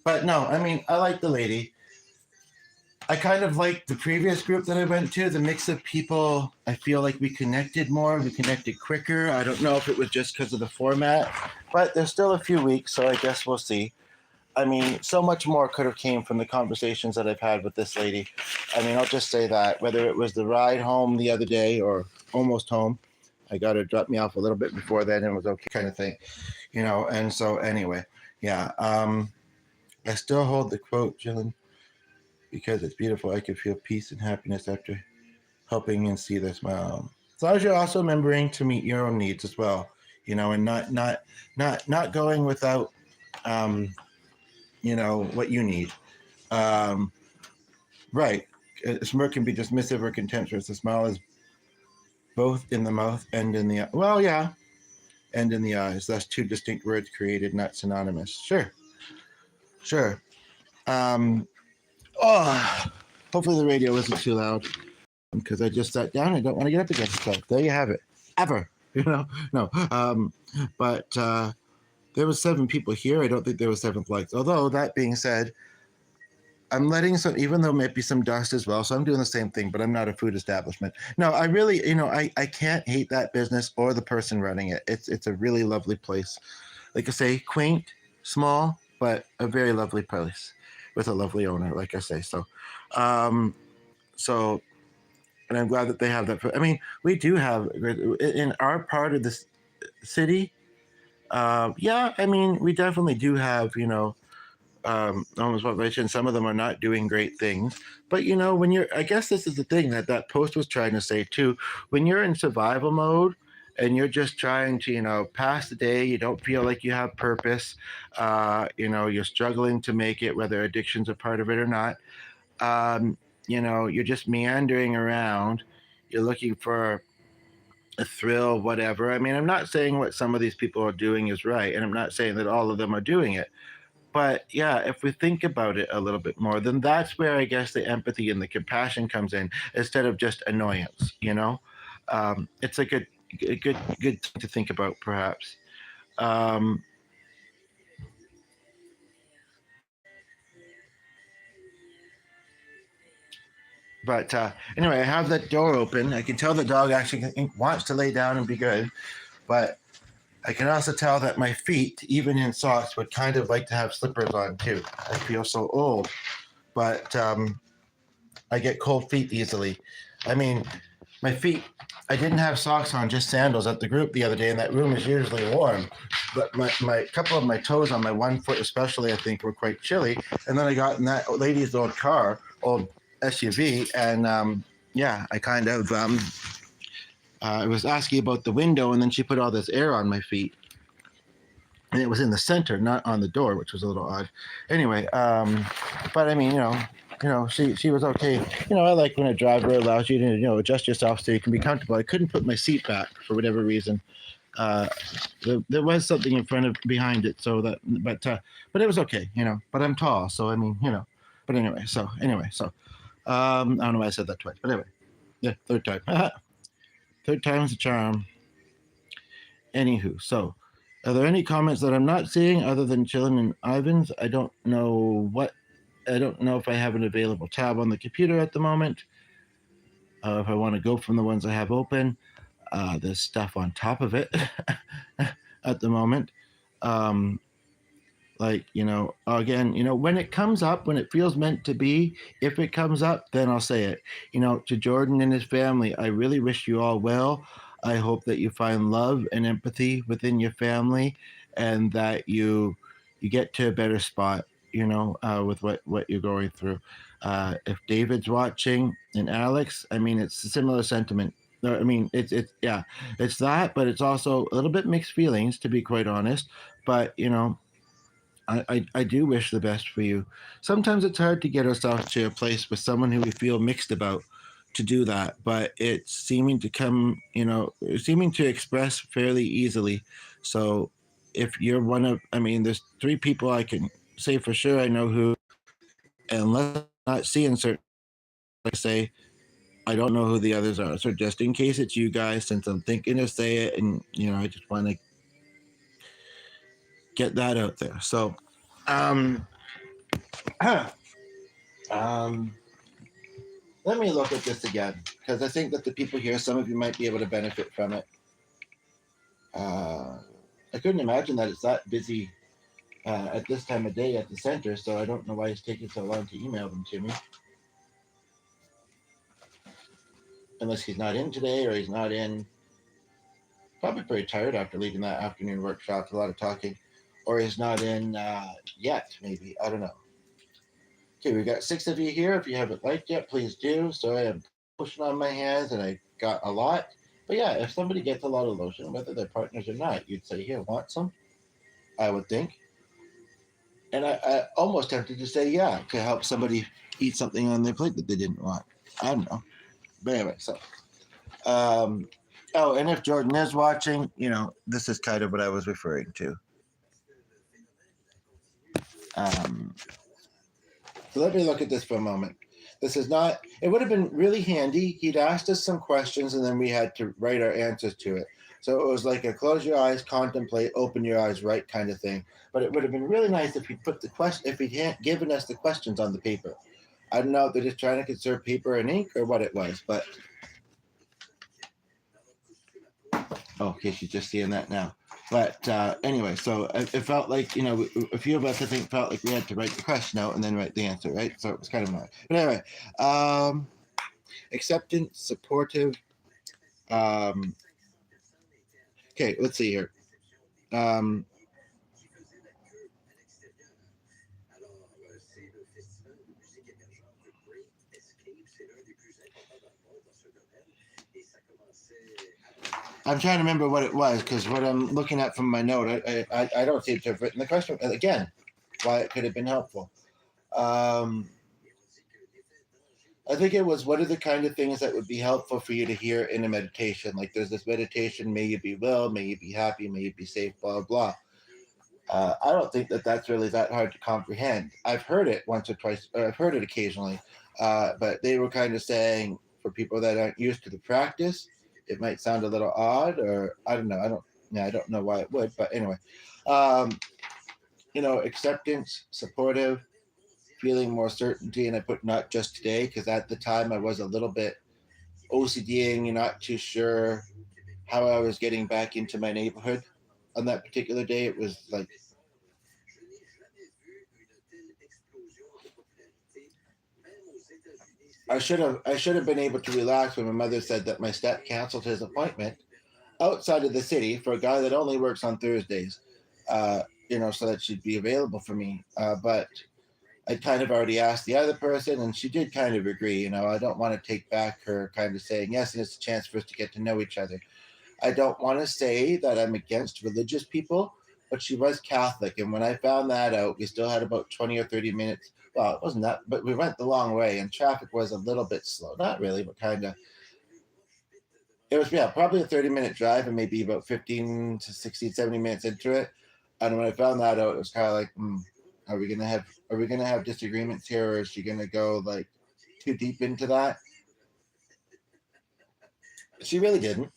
But no, I mean, I like the lady. I kind of like the previous group that I went to, the mix of people. I feel like we connected more, we connected quicker. I don't know if it was just because of the format, but there's still a few weeks, so I guess we'll see. I mean, so much more could have came from the conversations that I've had with this lady. I mean, I'll just say that, whether it was the ride home the other day or almost home, I got her drop me off a little bit before then and it was okay kind of thing, and so anyway, yeah. I still hold the quote, Jillian, because it's beautiful. I can feel peace and happiness after helping and see this. As long as you're also remembering to meet your own needs as well, and not going without, what you need. Right. A smirk can be dismissive or contemptuous. A smile is both in the mouth and in the eye. Well, yeah, and in the eyes. That's 2 distinct words created, not synonymous. Sure. Hopefully the radio isn't too loud because I just sat down. I don't want to get up again. So there you have it. Ever, no. But there was 7 people here. I don't think there was 7 likes. Although that being said, I'm letting some, even though maybe some dust as well. So I'm doing the same thing, but I'm not a food establishment. No, I really, I can't hate that business or the person running it. It's a really lovely place. Like I say, quaint, small, but a very lovely place with a lovely owner, like I say. So, and I'm glad that they have that. I mean, we do have in our part of this city. Yeah, I mean, we definitely do have, almost population. Some of them are not doing great things, but when you're, I guess this is the thing that post was trying to say too. When you're in survival mode and you're just trying to, pass the day, you don't feel like you have purpose. You're struggling to make it, whether addiction's a part of it or not. You're just meandering around. You're looking for a thrill, whatever. I mean, I'm not saying what some of these people are doing is right, and I'm not saying that all of them are doing it. But yeah, if we think about it a little bit more, then that's where I guess the empathy and the compassion comes in instead of just annoyance. It's a good thing to think about, perhaps. But anyway, I have that door open. I can tell the dog actually wants to lay down and be good, but I can also tell that my feet, even in socks, would kind of like to have slippers on too. I feel so old, but I get cold feet easily. I mean, my feet. I didn't have socks on, just sandals at the group the other day, and that room is usually warm. But my couple of my toes on my one foot, especially, I think, were quite chilly. And then I got in that lady's old car, old SUV, and yeah, I kind of I was asking about the window, and then she put all this air on my feet, and it was in the center, not on the door, which was a little odd. Anyway, but I mean, she was okay. I like when a driver allows you to adjust yourself so you can be comfortable. I couldn't put my seat back for whatever reason. Uh, there was something in front of behind it, so that but it was okay. But I'm tall, so I mean, But anyway, so I don't know why I said that twice, but anyway, yeah, third time. Third time's the charm. Anywho, so are there any comments that I'm not seeing other than Chillin' and Ivan's? I don't know if I have an available tab on the computer at the moment. If I want to go from the ones I have open, there's stuff on top of it at the moment. Um, like, again, when it comes up, when it feels meant to be, if it comes up, then I'll say it. To Jordan and his family, I really wish you all well. I hope that you find love and empathy within your family, and that you get to a better spot, with what you're going through. If David's watching and Alex, I mean, it's a similar sentiment. No, I mean, it's yeah, it's that, but it's also a little bit mixed feelings, to be quite honest. But I do wish the best for you. Sometimes it's hard to get ourselves to a place with someone who we feel mixed about to do that, but it's seeming to express fairly easily. So if you're one of, I mean, there's three people I can say for sure I know who, unless I'm not seeing certain, I say, I don't know who the others are. So just in case it's you guys, since I'm thinking to say it, and I just want to get that out there. So, um, um, let me look at this again, because I think that the people here, some of you might be able to benefit from it. I couldn't imagine that it's that busy at this time of day at the center, so I don't know why it's taking so long to email them to me. Unless he's not in today, or he's not in. Probably pretty tired after leading that afternoon workshop, a lot of talking. Or he's not in yet, maybe. I don't know. Okay, we've got 6 of you here. If you haven't liked yet, please do. Sorry, I'm pushing on my hands and I got a lot. But yeah, if somebody gets a lot of lotion, whether they're partners or not, you'd say, here, want some? I would think. And I almost tempted to say, yeah, to help somebody eat something on their plate that they didn't want. I don't know. But anyway, so. Oh, and if Jordan is watching, this is kind of what I was referring to. Um, so let me look at this for a moment. This is not, it would have been really handy. He'd asked us some questions and then we had to write our answers to it. So it was like a close your eyes, contemplate, open your eyes, write kind of thing. But it would have been really nice if he'd put the question, if he'd given us the questions on the paper. I don't know if they're just trying to conserve paper and ink or what it was, but. Oh, okay, she's just seeing that now. But anyway, so it felt like, a few of us, I think, felt like we had to write the question out and then write the answer, right? So it was kind of hard. But anyway, acceptance, supportive. Okay, let's see here. Um, I'm trying to remember what it was, because what I'm looking at from my note, I don't seem to have written the question again. Why it could have been helpful. I think it was, what are the kind of things that would be helpful for you to hear in a meditation? Like there's this meditation, may you be well, may you be happy, may you be safe, blah, blah. I don't think that that's really that hard to comprehend. I've heard it once or twice, or I've heard it occasionally, but they were kind of saying, for people that aren't used to the practice, it might sound a little odd, or I don't know. I don't know why it would, but anyway, um, acceptance, supportive, feeling more certainty, and I put not just today, because at the time I was a little bit OCDing, you're not too sure how I was getting back into my neighborhood on that particular day. It was like, I should have been able to relax when my mother said that my step canceled his appointment outside of the city for a guy that only works on Thursdays. So that she'd be available for me. But I kind of already asked the other person, and she did kind of agree. I don't want to take back her kind of saying yes, and it's a chance for us to get to know each other. I don't want to say that I'm against religious people, but she was Catholic, and when I found that out, we still had about 20 or 30 minutes. Well, it wasn't that, but we went the long way, and traffic was a little bit slow. Not really, but kind of. It was, yeah, probably a 30-minute drive and maybe about 15 to 16, 70 minutes into it. And when I found that out, it was kind of like, are we gonna have disagreements here, or is she gonna go like too deep into that? She really didn't,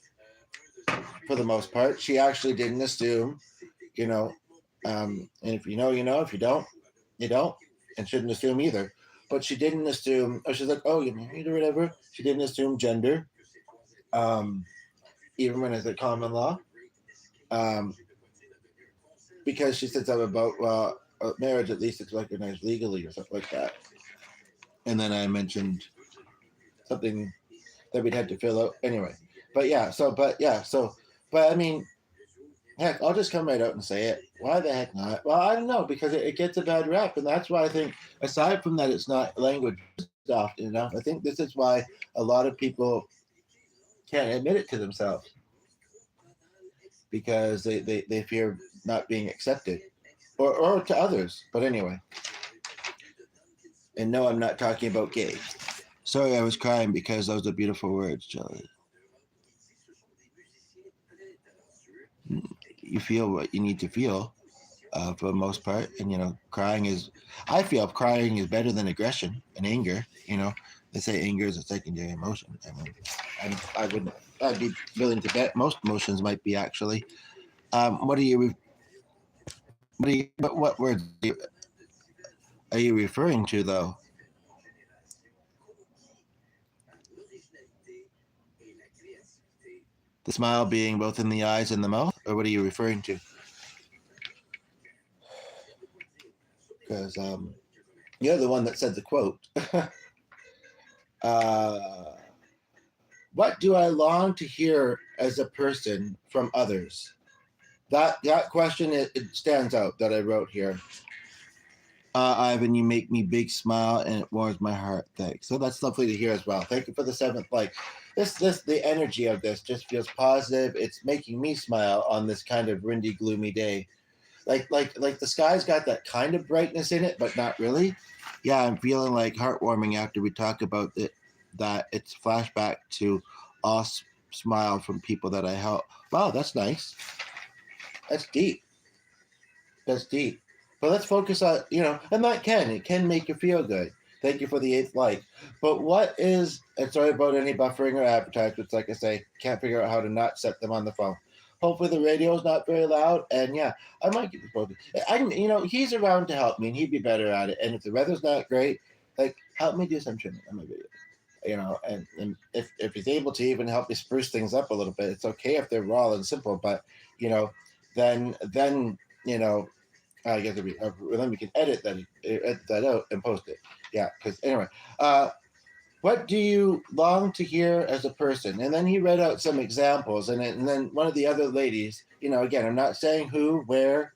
for the most part. She actually didn't assume, you know, and if you know, you know. If you don't, you don't, and shouldn't assume either. But she didn't assume. Oh, she's like, oh, you married or whatever. She didn't assume gender, um, even when it's a common law. Um, because she said something about marriage, at least it's recognized legally or something like that. And then I mentioned something that we'd had to fill out anyway. But I mean, heck, I'll just come right out and say it. Why the heck not? Well, I don't know, because it gets a bad rap, and that's why I think, aside from that, it's not language often enough. I think this is why a lot of people can't admit it to themselves, because they fear not being accepted, or to others. But anyway, and no, I'm not talking about gays. Sorry, I was crying because those are beautiful words, Jelly. You feel what you need to feel, for the most part, and crying is. I feel crying is better than aggression and anger. They say anger is a secondary emotion. I mean, I wouldn't. I'd be willing to bet most emotions might be actually. What are you? What words are you referring to, though? The smile being both in the eyes and the mouth, or what are you referring to? Because you're the one that said the quote. uh, what do I long to hear as a person from others? That question, it stands out that I wrote here. Ivan, you make me big smile and it warms my heart. Thanks. So that's lovely to hear as well. Thank you for the 7th like. The energy of this just feels positive. It's making me smile on this kind of windy, gloomy day. Like the sky's got that kind of brightness in it, but not really. Yeah, I'm feeling like heartwarming after we talk about it. That it's flashback to all smile from people that I help. Wow, that's nice. That's deep. That's deep. But let's focus on, and it can make you feel good. Thank you for the 8th like. But what is, and sorry about any buffering or advertisements, like I say, can't figure out how to not set them on the phone. Hopefully the radio's not very loud, and yeah, I might get this. He's around to help me, and he'd be better at it. And if the weather's not great, like, help me do some trimming on my video. And if he's able to even help me spruce things up a little bit, it's okay if they're raw and simple, but, then, I guess then we can edit that out and post it. Yeah, because anyway, what do you long to hear as a person? And then he read out some examples, and then one of the other ladies, again, I'm not saying who, where,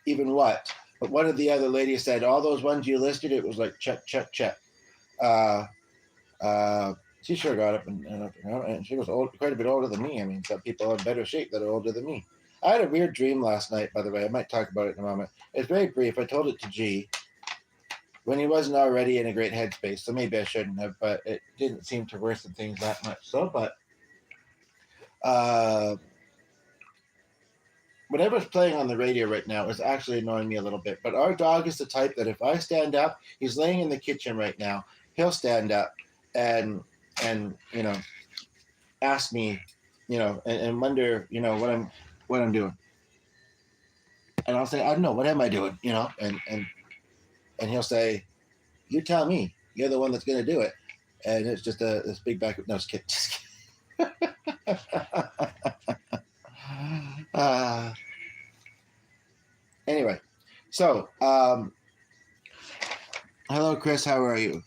even what, but one of the other ladies said, all those ones you listed, it was like check, check, check. She sure got up and she was quite a bit older than me. I mean, some people are in better shape that are older than me. I had a weird dream last night, by the way. I might talk about it in a moment. It's very brief. I told it to G when he wasn't already in a great headspace, so maybe I shouldn't have, but it didn't seem to worsen things that much. So, but whatever's playing on the radio right now is actually annoying me a little bit. But our dog is the type that if I stand up, he's laying in the kitchen right now. He'll stand up and ask me, and wonder, what I'm doing. And I'll say, I don't know, what am I doing? And he'll say, you tell me. You're the one that's going to do it. And it's just this big back. No, just kidding. Anyway, so hello, Chris. How are you?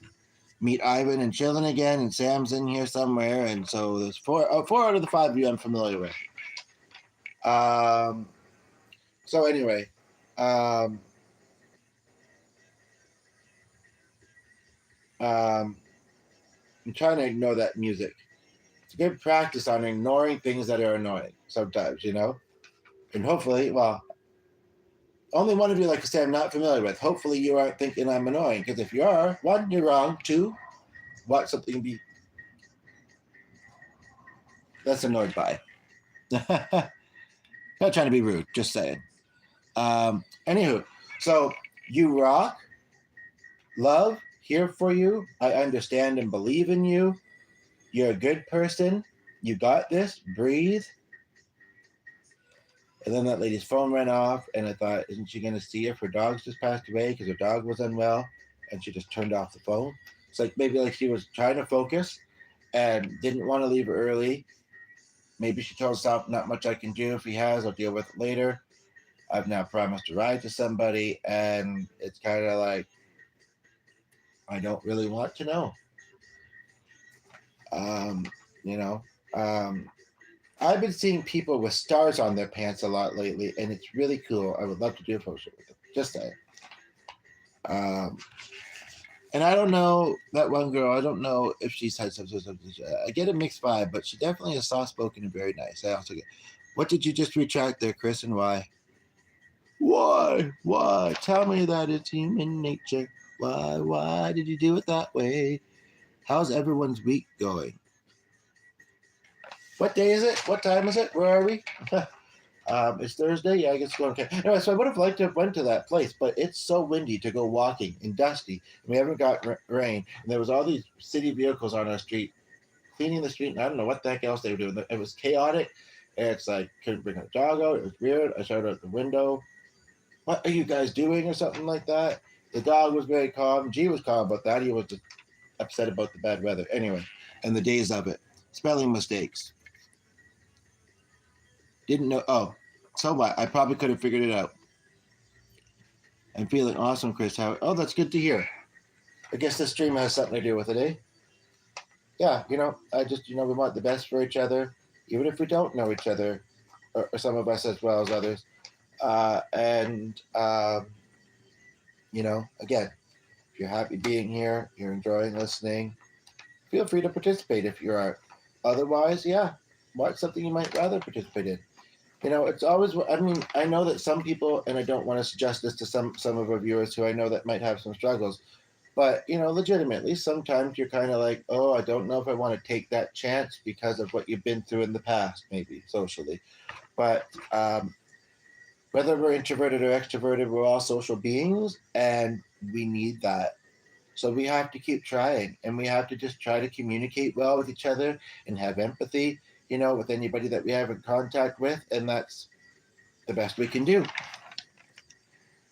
meet Ivan and Chillin again, and Sam's in here somewhere, and so there's four out of the 5 of you I'm familiar with. So anyway, I'm trying to ignore that music. It's a good practice on ignoring things that are annoying sometimes, and hopefully, well, only one of you, like I say, I'm not familiar with. Hopefully you aren't thinking I'm annoying, because if you are, 1, you're wrong. 2, watch something be that's annoyed by. Not trying to be rude, just saying. Anywho, so you rock, love, here for you. I understand and believe in you. You're a good person. You got this. Breathe. And then that lady's phone ran off, and I thought, isn't she going to see if her dog's just passed away because her dog was unwell, and she just turned off the phone? It's like maybe like she was trying to focus and didn't want to leave early. Maybe she told herself, not much I can do. If he has, I'll deal with it later. I've now promised to ride to somebody, and it's kind of like, I don't really want to know. You know, I've been seeing people with stars on their pants a lot lately, and it's really cool. I would love to do a poster with them. Just saying. And I don't know that one girl. I don't know if she's had something. I get a mixed vibe, but she definitely is soft spoken and very nice. I also get. What did you just retract there, Chris, and why? Why? Why? Tell me that it's human nature. Why? Why did you do it that way? How's everyone's week going? What day is it? What time is it? Where are we? It's Thursday. Yeah, I guess it's going okay. Anyway, so I would have liked to have went to that place, but it's so windy to go walking and dusty. And we haven't got rain. And there was all these city vehicles on our street, cleaning the street. And I don't know what the heck else they were doing. It was chaotic. And it's like, couldn't bring a dog out. It was weird. I shouted out the window. What are you guys doing, or something like that? The dog was very calm. G was calm about that. He was just upset about the bad weather. Anyway, and the days of it. Spelling mistakes. Didn't know. Oh, so what? I probably could have figured it out. I'm feeling awesome, Chris. How? Oh, that's good to hear. I guess this stream has something to do with it, eh? Yeah, I just, we want the best for each other, even if we don't know each other, or some of us as well as others. And again, if you're happy being here, you're enjoying listening, feel free to participate if you are. Otherwise, yeah, watch something you might rather participate in. It's always, I know that some people, and I don't want to suggest this to some of our viewers who I know that might have some struggles, but, legitimately, sometimes you're kind of like, oh, I don't know if I want to take that chance because of what you've been through in the past, maybe socially. But whether we're introverted or extroverted, we're all social beings, and we need that. So we have to keep trying, and we have to just try to communicate well with each other and have empathy, with anybody that we have in contact with, and that's the best we can do.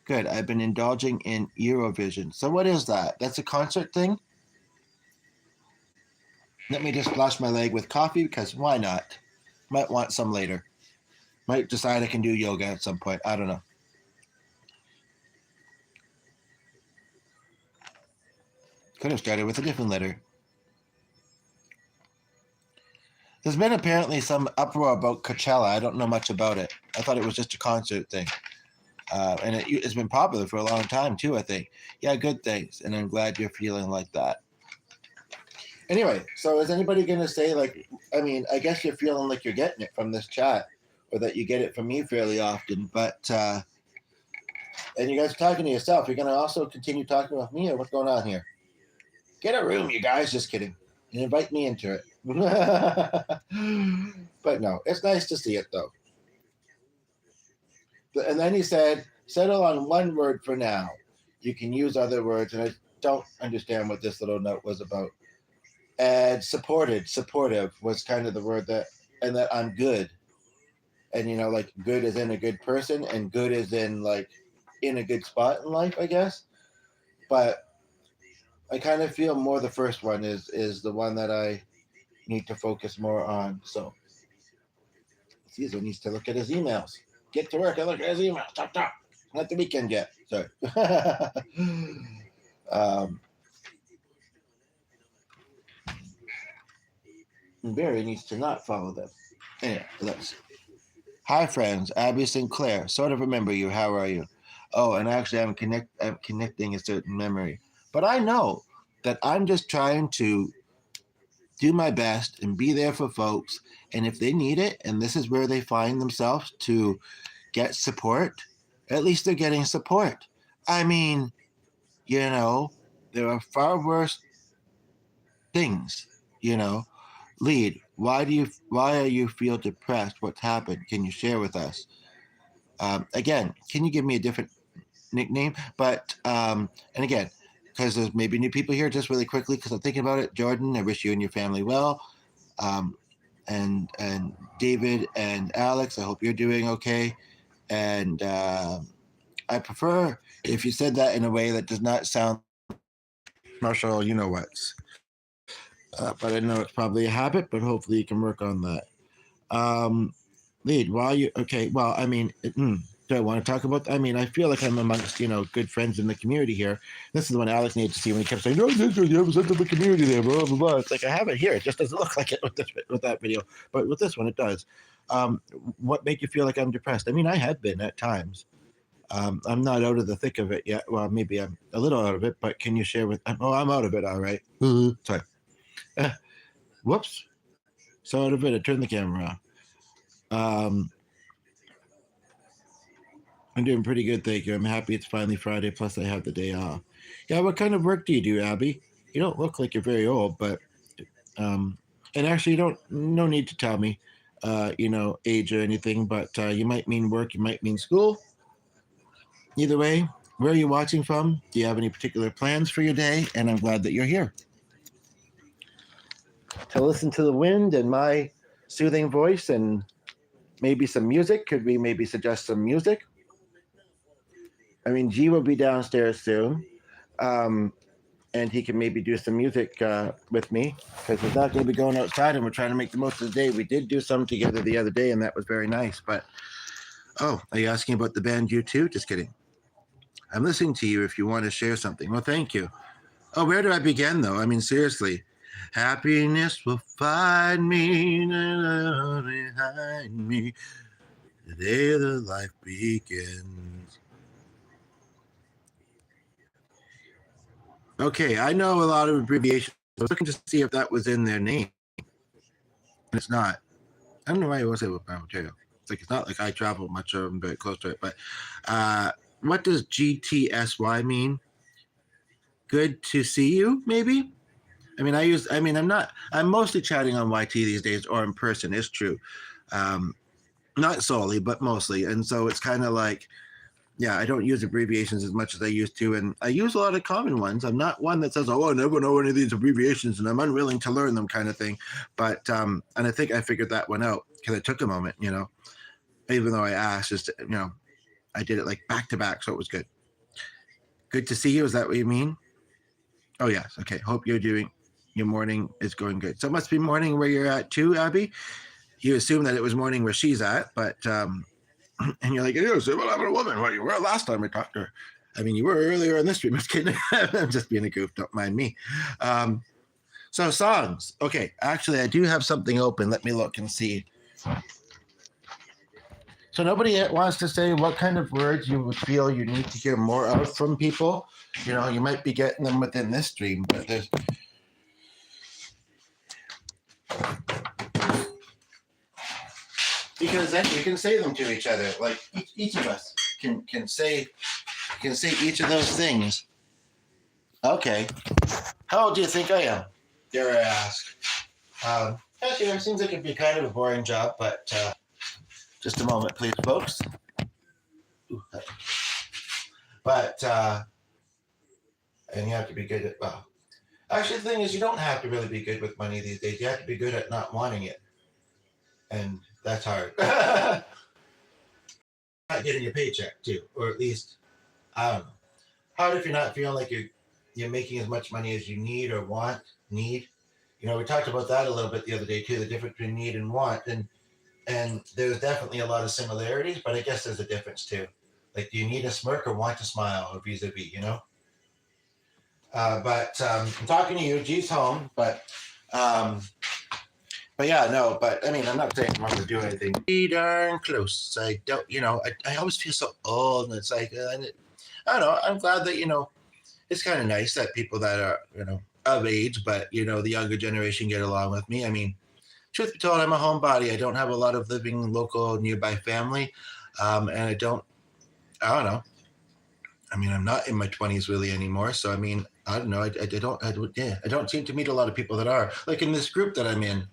Good. I've been indulging in Eurovision. So what is that? That's a concert thing? Let me just flush my leg with coffee, because why not? Might want some later. Might decide I can do yoga at some point. I don't know. Could have started with a different letter. There's been apparently some uproar about Coachella. I don't know much about it. I thought it was just a concert thing. And it's been popular for a long time, too, I think. Yeah, good things. And I'm glad you're feeling like that. Anyway, so is anybody going to say, I guess you're feeling like you're getting it from this chat, or that you get it from me fairly often. But, and you guys are talking to yourself. You're going to also continue talking with me, or what's going on here? Get a room, you guys. Just kidding. And invite me into it. But no, it's nice to see it, though. And then he said, settle on one word for now. You can use other words, and I don't understand what this little note was about. And supportive was kind of the word and that I'm good. And, good is in a good person, and good is in, in a good spot in life, I guess. But I kind of feel more the first one is the one that I need to focus more on. So Caesar needs to look at his emails. Get to work and look at his emails. Chop. Not the weekend yet. Sorry. And Barry needs to not follow them. Anyway, let's see. Hi, friends. Abby Sinclair. Sort of remember you. How are you? Oh, and actually, I'm connecting a certain memory. But I know that I'm just trying to do my best and be there for folks. And if they need it, and this is where they find themselves to get support, at least they're getting support. I mean, you know, there are far worse things, you know. Lead, why are you feel depressed? What's happened? Can you share with us? Again, can you give me a different nickname? But and again, because there's maybe new people here, just really quickly, because I'm thinking about it. Jordan, I wish you and your family well. Um, and David and Alex, I hope you're doing okay. And I prefer if you said that in a way that does not sound Marshall, you know what's. But I know it's probably a habit, but hopefully you can work on that. Um, Lead, why you okay? Well, I mean, do I want to talk about? I mean, I feel like I'm amongst good friends in the community here. This is the one Alex needed to see when he kept saying, "No, you have a sense of the community there." Blah blah blah. It's like I have it here. It just doesn't look like it with that video, but with this one, it does. Um, what made you feel like I'm depressed? I mean, I have been at times. I'm not out of the thick of it yet. Well, maybe I'm a little out of it, but can you share with? Oh, I'm out of it. All right. Sorry. Uh, Whoops. So out of it. I turned the camera off. I'm doing pretty good, thank you. I'm happy it's finally Friday, plus I have the day off. Yeah, what kind of work do you do, Abby? You don't look like you're very old, but um, and actually, you don't. No need to tell me, age or anything. But you might mean work, you might mean school. Either way, where are you watching from? Do you have any particular plans for your day? And I'm glad that you're here to listen to the wind and my soothing voice and maybe some music. Could we maybe suggest some music? I mean, G will be downstairs soon. Um, and he can maybe do some music with me because he's not going to be going outside and we're trying to make the most of the day. We did do some together the other day and that was very nice. But, oh, are you asking about the band U2? Just kidding. I'm listening to you if you want to share something. Well, thank you. Oh, where do I begin, though? I mean, seriously. Happiness will find me behind me the day the life begins. Okay, I know a lot of abbreviations. I was looking to see if that was in their name. And it's not. I don't know why I was able to material. It's not like I travel much or I'm very close to it. But what does GTSY mean? Good to see you, maybe? I'm mostly chatting on YT these days or in person. It's true. Not solely, but mostly. And so it's kind of like, yeah, I don't use abbreviations as much as I used to, and I use a lot of common ones. I'm not one that says, "Oh, I never know any of these abbreviations," and I'm unwilling to learn them, kind of thing. But and I think I figured that one out because it took a moment, even though I asked, I did it like back to back, so it was good. Good to see you. Is that what you mean? Oh yes. Okay. Hope your morning is going good. So it must be morning where you're at too, Abby. You assume that it was morning where she's at, but and you're like, well, I'm a woman. Well, you were last time I talked to her. I mean, you were earlier in this stream. I'm just being a goof. Don't mind me. So songs. Okay, actually, I do have something open. Let me look and see. So nobody wants to say what kind of words you would feel you need to hear more of from people. You might be getting them within this stream, but there's because then you can say them to each other. Like each of us can say each of those things. Okay. How old do you think I am? Dare I ask? Actually, it seems like it'd be kind of a boring job, but just a moment, please, folks. But and you have to be good at actually, the thing is, you don't have to really be good with money these days. You have to be good at not wanting it, and that's hard. Not getting a paycheck too, or at least I don't know. Hard if you're not feeling like you're making as much money as you need or need. We talked about that a little bit the other day too, the difference between need and want, and there's definitely a lot of similarities, but I guess there's a difference too. Like, do you need a smirk or want to smile, or vis-a-vis, But I'm talking to you. G's home, but But yeah, no, but I mean, I'm not saying I'm going to do anything. Pretty darn close. I don't, I always feel so old, and it's like, I don't know. I'm glad that, it's kind of nice that people that are, of age, but, the younger generation get along with me. I mean, truth be told, I'm a homebody. I don't have a lot of living local nearby family. And I don't know. I mean, I'm not in my 20s really anymore. So, I mean, I don't know. I don't seem to meet a lot of people that are. Like in this group that I'm in.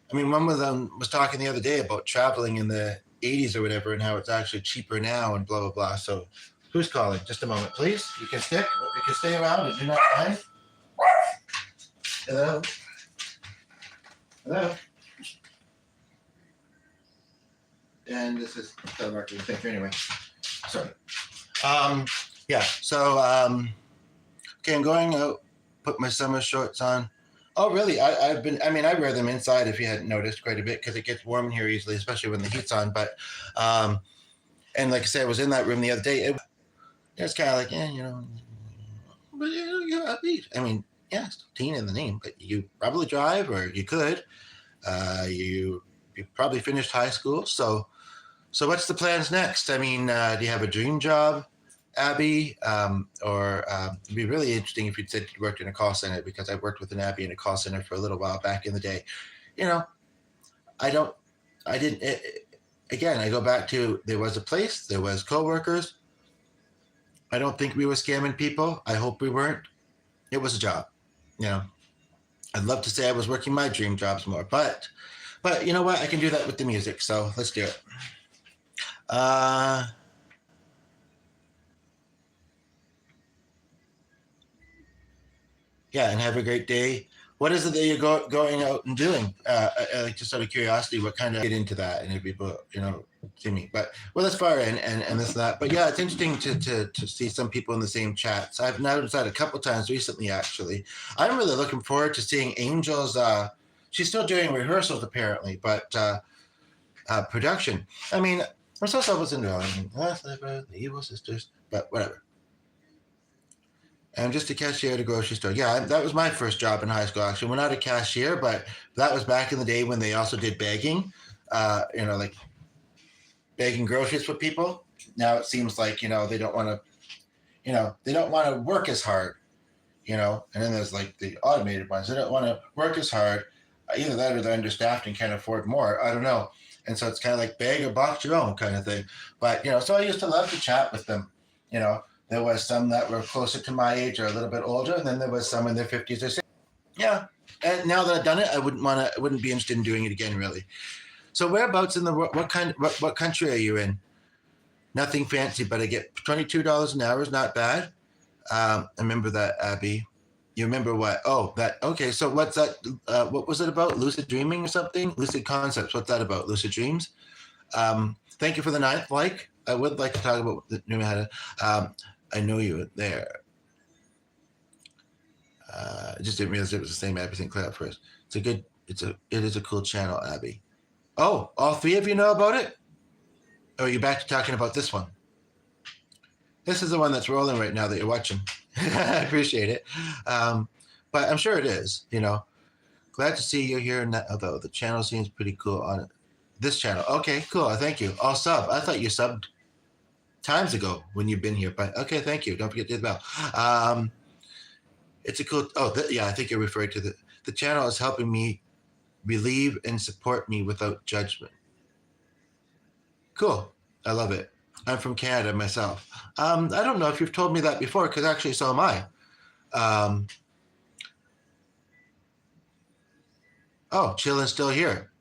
I mean, one of them was talking the other day about traveling in the 80s or whatever and how it's actually cheaper now and blah, blah, blah. So who's calling? Just a moment, please. You can stay around and do not mind. Hello? Hello? And this is telemarketing. Thank you anyway. Sorry. Yeah, so, okay, I'm going out, put my summer shorts on. Oh, really? I wear them inside if you hadn't noticed quite a bit because it gets warm in here easily, especially when the heat's on. But, and like I said, I was in that room the other day. It's kind of like, but you're upbeat. I mean, yeah, it's teen in the name, but you probably drive or you could. You probably finished high school. So what's the plans next? I mean, do you have a dream job, Abby? Or it'd be really interesting if you'd said you worked in a call center because I worked with an Abby in a call center for a little while back in the day. I go back to there was a place, there was coworkers. I don't think we were scamming people. I hope we weren't. It was a job. I'd love to say I was working my dream jobs more, but you know what? I can do that with the music. So let's do it. Yeah, and have a great day. What is it that you're going out and doing? Like just out of curiosity, what kind of get into that? And if people, see me, but that's far and this and that. But yeah, it's interesting to see some people in the same chats. I've noticed that a couple times recently, actually. I'm really looking forward to seeing Angel's. She's still doing rehearsals apparently, but production. I mean, I'm so self-centered. The evil sisters, but whatever. I'm just a cashier at a grocery store. Yeah, that was my first job in high school, actually. We're not a cashier, but that was back in the day when they also did bagging, like bagging groceries for people. Now it seems like, they don't want to work as hard, and then there's like the automated ones. They don't want to work as hard. Either that or they're understaffed and can't afford more. I don't know. And so it's kind of like bag or box your own kind of thing. But, so I used to love to chat with them, There was some that were closer to my age or a little bit older, and then there was some in their 50s or 60s. Yeah, and now that I've done it, I wouldn't be interested in doing it again, really. So whereabouts in the world? What country are you in? Nothing fancy, but I get $22 an hour is not bad. I remember that, Abby. You remember what? Oh, that. Okay, so what's that? What was it about? Lucid dreaming or something? Lucid concepts. What's that about? Lucid dreams. Thank you for the 9th like. I would like to talk about the new how to. I know you were there. I just didn't realize it was the same Abby St. Clair first. It is a cool channel, Abby. Oh, all 3 of you know about it? Or are you back to talking about this one? This is the one that's rolling right now that you're watching. I appreciate it. But I'm sure it is, Glad to see you here. Although the channel seems pretty cool on it. This channel. Okay, cool. Thank you. I'll sub. I thought you subbed times ago when you've been here, but okay, thank you. Don't forget to hit the bell. It's a cool. I think you're referring to the channel is helping me relieve and support me without judgment. Cool. I love it. I'm from Canada myself. I don't know if you've told me that before, because actually so am I. Chillin' still here.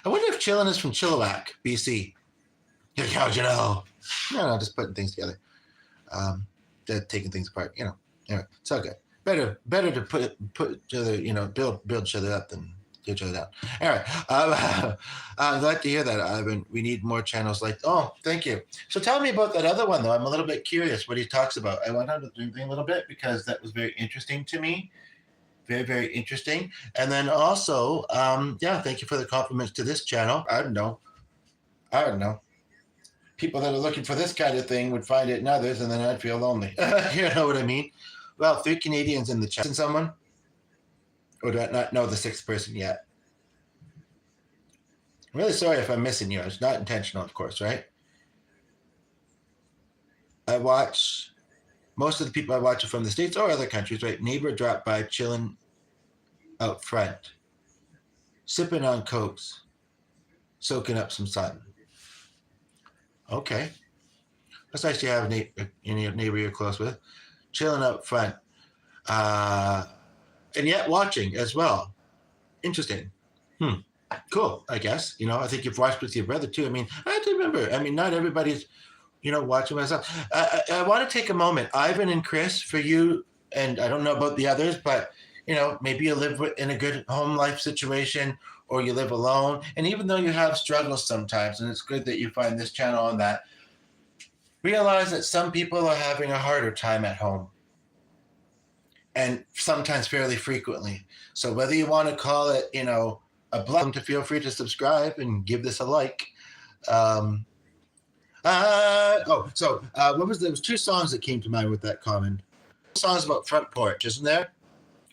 I wonder if Chillin' is from Chilliwack, BC. How'd you know? No, just putting things together. Taking things apart, Anyway, it's all good. Better to put each other, build each other up than tear each other down. All right. I'm glad to hear that, Ivan. We need more channels like. Oh, thank you. So tell me about that other one, though. I'm a little bit curious what he talks about. I went on to do a little bit because that was very interesting to me. Very, very interesting. And then also, thank you for the compliments to this channel. I don't know. People that are looking for this kind of thing would find it in others, and then I'd feel lonely. You know what I mean? Well, 3 Canadians in the chat. Someone? Or do I not know the sixth person yet? I'm really sorry if I'm missing you. It's not intentional, of course, right? I watch, most of the people I watch are from the States or other countries, right? Neighbor dropped by chilling out front, sipping on Cokes, soaking up some sun. Okay. That's nice to have a neighbor you're close with. Chilling up front. And yet watching as well. Interesting. Cool, I guess. I think you've watched with your brother too. I mean, I have to remember. I mean, not everybody's, watching myself. I want to take a moment, Ivan and Chris, for you, and I don't know about the others, but, maybe you live in a good home life situation or you live alone. And even though you have struggles sometimes, and it's good that you find this channel on that, realize that some people are having a harder time at home. And sometimes fairly frequently. So whether you want to call it, a blessing, to feel free to subscribe and give this a like. What was there was two songs that came to mind with that comment. Songs about front porch, isn't there?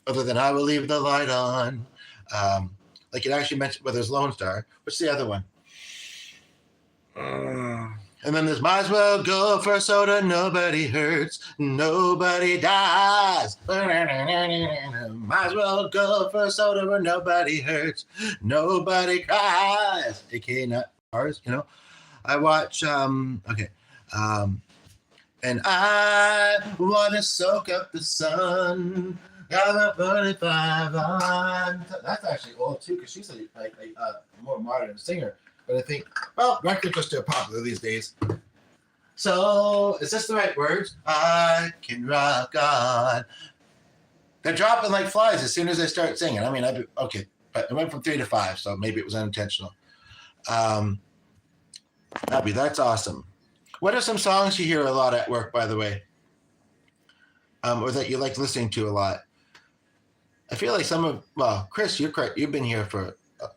Other than I Will Leave the Light On. Like it actually mentioned, well, there's Lone Star. What's the other one? And then there's Might As Well Go for Soda, Nobody Hurts, Nobody Dies. Might as well go for soda where nobody hurts, nobody cries. AKA not ours, I watch, and I want to soak up the sun. Got a 45 on. That's actually old too, because she's a more modern singer. But I think, records are still popular these days. So, is this the right words? I can rock on. They're dropping like flies as soon as I start singing. I mean, okay, but it went from 3 to 5, so maybe it was unintentional. Abby, that's awesome. What are some songs you hear a lot at work, by the way? Or that you like listening to a lot? I feel like Chris, you're correct. You've been here for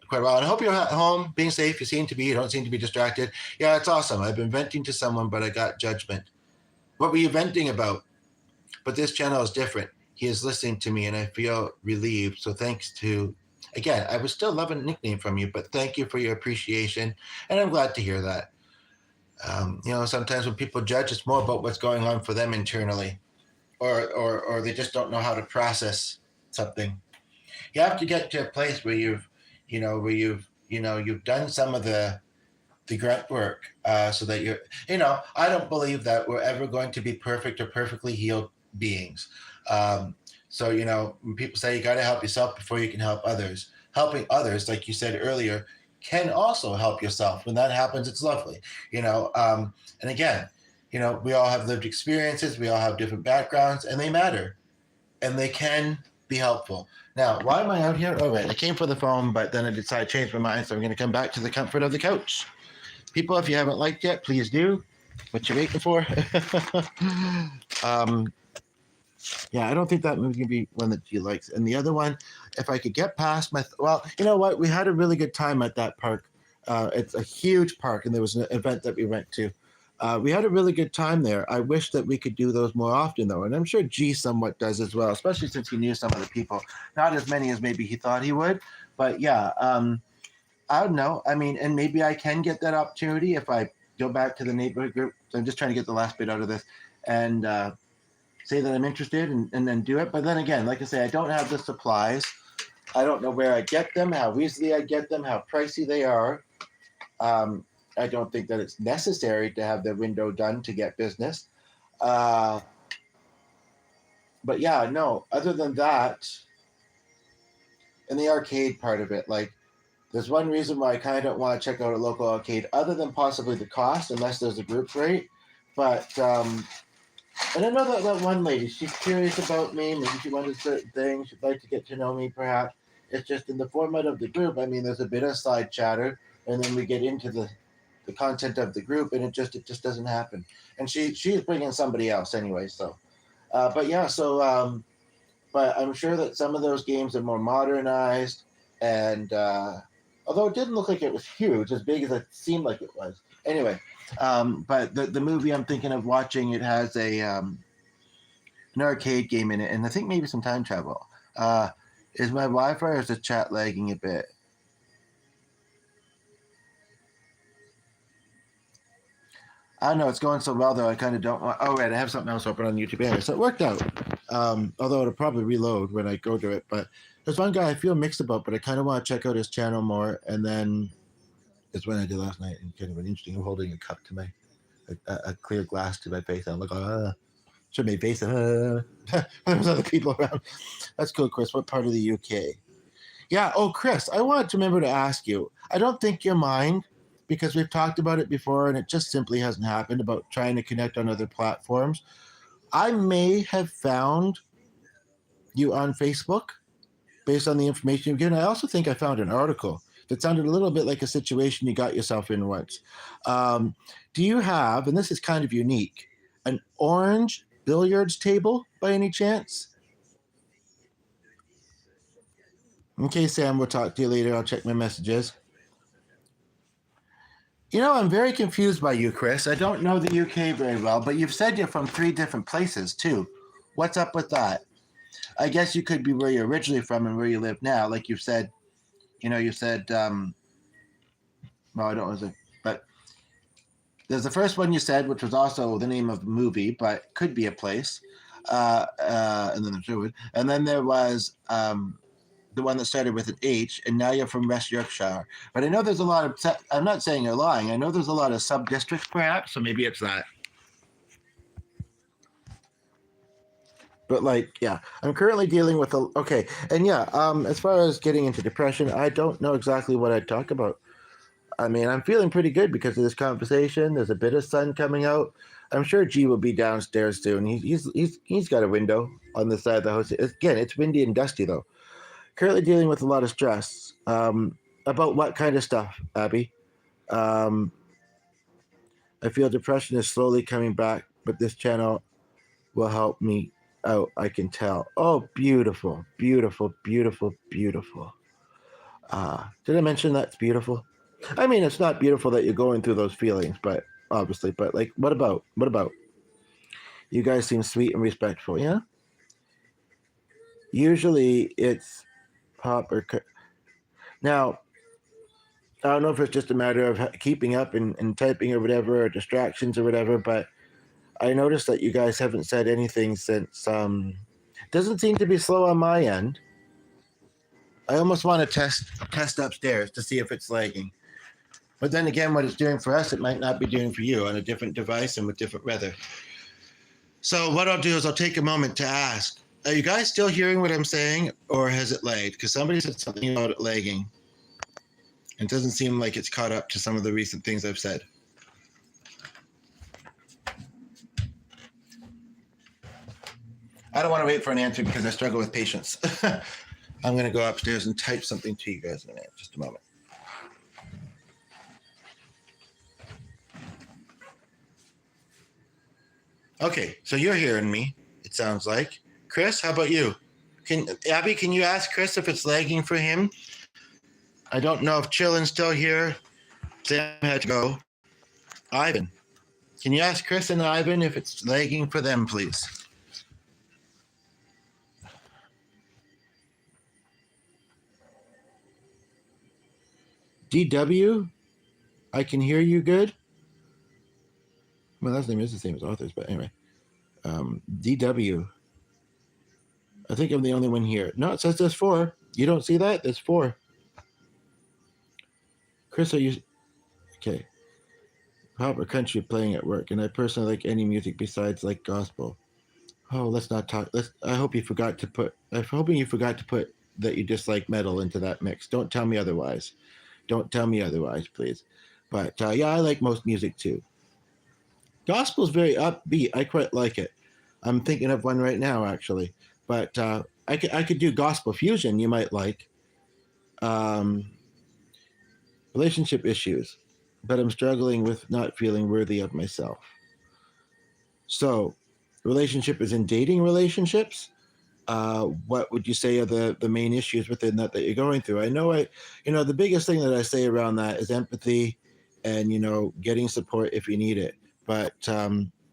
quite a while. And I hope you're at home, being safe. You don't seem to be distracted. Yeah, it's awesome. I've been venting to someone, but I got judgment. What were you venting about? But this channel is different. He is listening to me and I feel relieved. So thanks to, again, I would still love a nickname from you, but thank you for your appreciation. And I'm glad to hear that. Sometimes when people judge, it's more about what's going on for them internally, or they just don't know how to process something. You have to get to a place where you've done some of the grunt work, so that I don't believe that we're ever going to be perfect or perfectly healed beings. So when people say you got to help yourself before you can help others, helping others, like you said earlier, can also help yourself. When that happens, it's lovely. And again, we all have lived experiences, we all have different backgrounds, and they matter, and they can be helpful. Now, why am I out here? Oh, right. I came for the phone, but then I decided to change my mind, so I'm going to come back to the comfort of the couch. People, if you haven't liked yet, please do. What you waiting for? Yeah, I don't think that movie's going to be one that you likes. And the other one, if I could get past well, you know what? We had a really good time at that park. It's a huge park, and there was an event that we went to. We had a really good time there. I wish that we could do those more often, though. And I'm sure G somewhat does as well, especially since he knew some of the people. Not as many as maybe he thought he would. But yeah, I don't know. I mean, and maybe I can get that opportunity if I go back to the neighborhood group. So I'm just trying to get the last bit out of this and say that I'm interested and then do it. But then again, like I say, I don't have the supplies. I don't know where I get them, how easily I get them, how pricey they are. I don't think that it's necessary to have the window done to get business. But yeah, no, other than that, and the arcade part of it, like, there's one reason why I kind of don't want to check out a local arcade, other than possibly the cost, unless there's a group rate. But, and I know that one lady, she's curious about me. Maybe she wanted certain things. She'd like to get to know me, perhaps. It's just in the format of the group. I mean, there's a bit of side chatter, and then we get into the content of the group, and it just doesn't happen. And she's bringing somebody else anyway. So, but yeah. So, but I'm sure that some of those games are more modernized, and although it didn't look like it was huge, as big as it seemed like it was. Anyway, but the movie I'm thinking of watching, it has an arcade game in it, and I think maybe some time travel. Is my Wi-Fi or is the chat lagging a bit? I don't know. It's going so well, though. I kind of don't want. Oh, right. I have something else open on YouTube anyway, so it worked out. Although it'll probably reload when I go to it. But there's one guy I feel mixed about, but I kind of want to check out his channel more. And then it's when I did last night, and kind of an interesting. I'm holding a cup to my a clear glass to my face. And I'm like, should my face. There's other people around. That's cool, Chris. What part of the UK? Yeah. Oh, Chris, I wanted to remember to ask you. I don't think you'll mind because we've talked about it before and it just simply hasn't happened about trying to connect on other platforms. I may have found you on Facebook based on the information you've given. I also think I found an article that sounded a little bit like a situation you got yourself in once. Do you have, and this is kind of unique, an orange billiards table by any chance? Okay, Sam, we'll talk to you later. I'll check my messages. You know, I'm very confused by you, Chris. I don't know the UK very well, but you've said you're from 3 different places, too. What's up with that? I guess you could be where you're originally from and where you live now. Like you've said, well, I don't know, but there's the first one you said, which was also the name of the movie, but could be a place. And then there was the one that started with an H, and now you're from West Yorkshire. But I know there's a lot of, I'm not saying you're lying, I know there's a lot of sub-districts perhaps, so maybe it's that. But yeah, I'm currently dealing with okay. And yeah, as far as getting into depression, I don't know exactly what I'd talk about. I mean, I'm feeling pretty good because of this conversation. There's a bit of sun coming out. I'm sure G will be downstairs soon. He's got a window on the side of the house. Again, it's windy and dusty though. Currently dealing with a lot of stress. About what kind of stuff, Abby? I feel depression is slowly coming back, but this channel will help me out. I can tell. Oh, beautiful, beautiful, beautiful, beautiful. Did I mention that's beautiful? I mean, it's not beautiful that you're going through those feelings, but obviously, but like, what about? You guys seem sweet and respectful, yeah? Usually it's pop or now, I don't know if it's just a matter of keeping up and typing or whatever, or distractions or whatever, but I noticed that you guys haven't said anything since. Doesn't seem to be slow on my end. I almost want to test upstairs to see if it's lagging. But then again, what it's doing for us, it might not be doing for you on a different device and with different weather. So what I'll do is I'll take a moment to ask, are you guys still hearing what I'm saying, or has it lagged? Because somebody said something about it lagging. It doesn't seem like it's caught up to some of the recent things I've said. I don't want to wait for an answer because I struggle with patience. I'm going to go upstairs and type something to you guys in just a moment. Okay, so you're hearing me, it sounds like. Chris, how about you? Abby, can you ask Chris if it's lagging for him? I don't know if Chillin's still here. Sam had to go. Ivan, can you ask Chris and Ivan if it's lagging for them, please? DW, I can hear you good. My last name is the same as Arthur's, but anyway. DW, I think I'm the only one here. No, it says there's 4. You don't see that? There's 4. Chris, are you... Okay. Pop or country playing at work, and I personally like any music besides like gospel. Oh, let's not talk. I hope you forgot to put... I'm hoping you forgot to put that you dislike metal into that mix. Don't tell me otherwise. Don't tell me otherwise, please. But yeah, I like most music too. Gospel's very upbeat. I quite like it. I'm thinking of one right now, actually. But I could do gospel fusion. You might like. Relationship issues, but I'm struggling with not feeling worthy of myself. So, relationship is in dating relationships. What would you say are the main issues within that you're going through? I know the biggest thing that I say around that is empathy and, getting support if you need it. But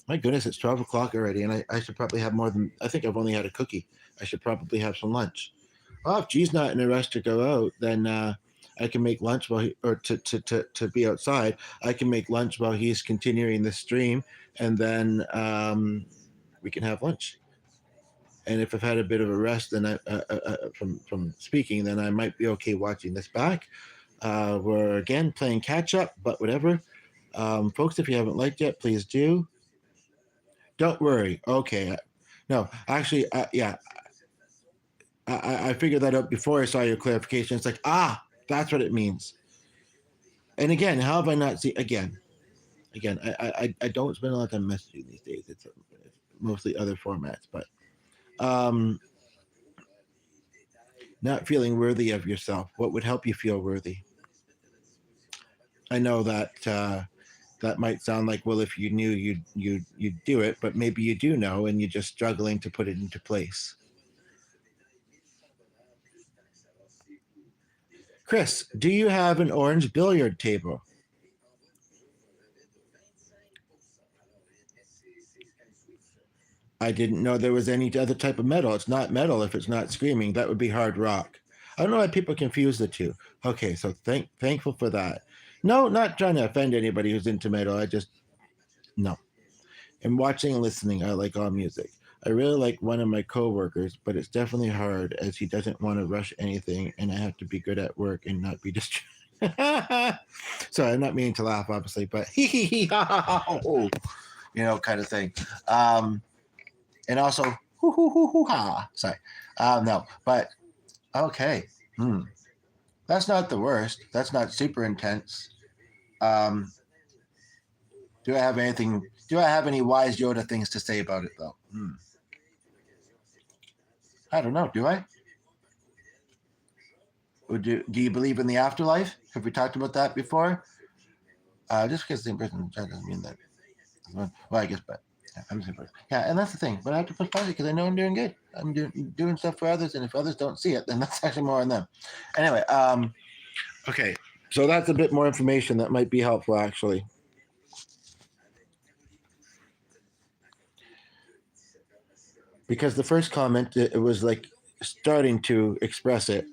my goodness, it's 12 o'clock already, and I should probably have more than, I think I've only had a cookie. I should probably have some lunch. well, if G's not in a rush to go out, then I can make lunch while he, or to be outside. I can make lunch while he's continuing the stream, and then we can have lunch. And if I've had a bit of a rest, then from speaking, then I might be okay watching this back. We're again playing catch up, but whatever. Folks, if you haven't liked yet, please do. Don't worry. Okay. No, actually, yeah, I figured that out before I saw your clarification. It's like, that's what it means. And again, how have I not seen again, I don't spend a lot of time messaging these days. It's mostly other formats, but um, not feeling worthy of yourself. What would help you feel worthy? I know that that might sound like, well, if you knew, you'd do it, but maybe you do know, and you're just struggling to put it into place. Chris, do you have an orange billiard table? I didn't know there was any other type of metal. It's not metal if it's not screaming. That would be hard rock. I don't know why people confuse the two. Okay, so thankful for that. No, not trying to offend anybody who's into metal. I just no. And watching and listening, I like all music. I really like one of my coworkers, but it's definitely hard as he doesn't want to rush anything, and I have to be good at work and not be distracted. Sorry, I'm not meaning to laugh, obviously, but kind of thing. And also, ha. Sorry, no, but okay. That's not the worst. That's not super intense. Um, do I have anything? Do I have any wise Yoda things to say about it though? I don't know. Do I? Do you believe in the afterlife? Have we talked about that before? Just because the same person doesn't mean that. Well, I guess, but yeah, I'm the same person. Yeah, and that's the thing. But I have to push past it because I know I'm doing good. I'm doing stuff for others, and if others don't see it, then that's actually more on them. Anyway, okay. So that's a bit more information that might be helpful, actually. Because the first comment, it was like starting to express it,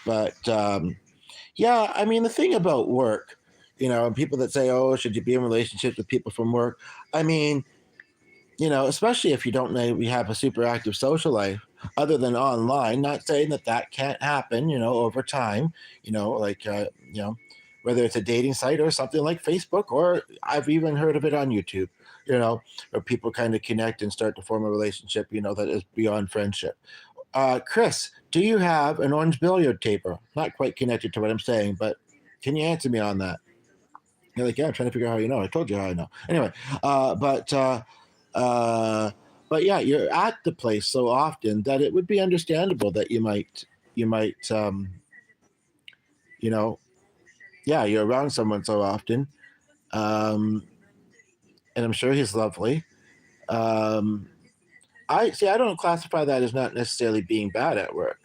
but yeah, I mean, the thing about work, and people that say, oh, should you be in relationships with people from work? I mean, especially if you don't know we have a super active social life other than online. Not saying that that can't happen, over time, like, whether it's a dating site or something like Facebook, or I've even heard of it on YouTube, where people kind of connect and start to form a relationship, that is beyond friendship. Chris, do you have an orange billiard table? Not quite connected to what I'm saying, but can you answer me on that? You're like, yeah, I'm trying to figure out how you know. I told you how I know. Anyway, uh, but uh, uh, but yeah, you're at the place so often that it would be understandable that you might, you know, yeah, you're around someone so often, um, and I'm sure he's lovely. Um, I see. I don't classify that as not necessarily being bad at work.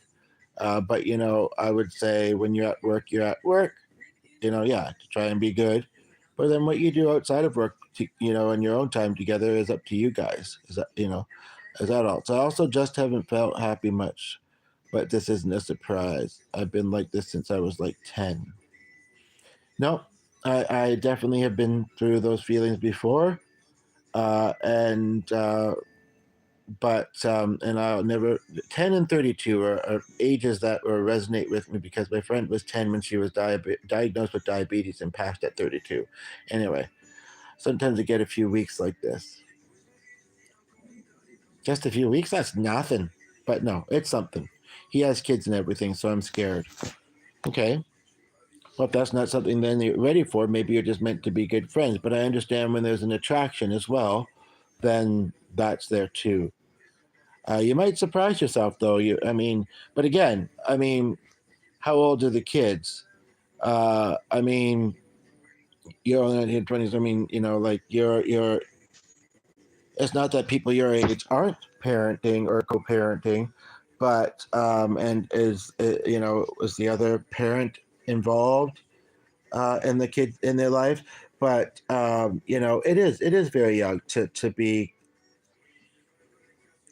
But I would say when you're at work, you're at work. Yeah, to try and be good. But then what you do outside of work, in your own time together, is up to you guys. Is that all? So I also just haven't felt happy much. But this isn't a surprise. I've been like this since I was like 10. No, I definitely have been through those feelings before. And and I'll never 10 and 32 are ages that will resonate with me because my friend was 10 when she was diagnosed with diabetes and passed at 32. Anyway, sometimes I get a few weeks like this. Just a few weeks? That's nothing. But no, it's something. He has kids and everything, so I'm scared. Okay. Well, if that's not something then you're ready for, maybe you're just meant to be good friends. But I understand when there's an attraction as well, then that's there too. You might surprise yourself, though. But again, how old are the kids? I mean, you're only in your 20s. Like you're. It's not that people your age aren't parenting or co-parenting, but and is the other parent involved in the kid in their life? But it is very young to be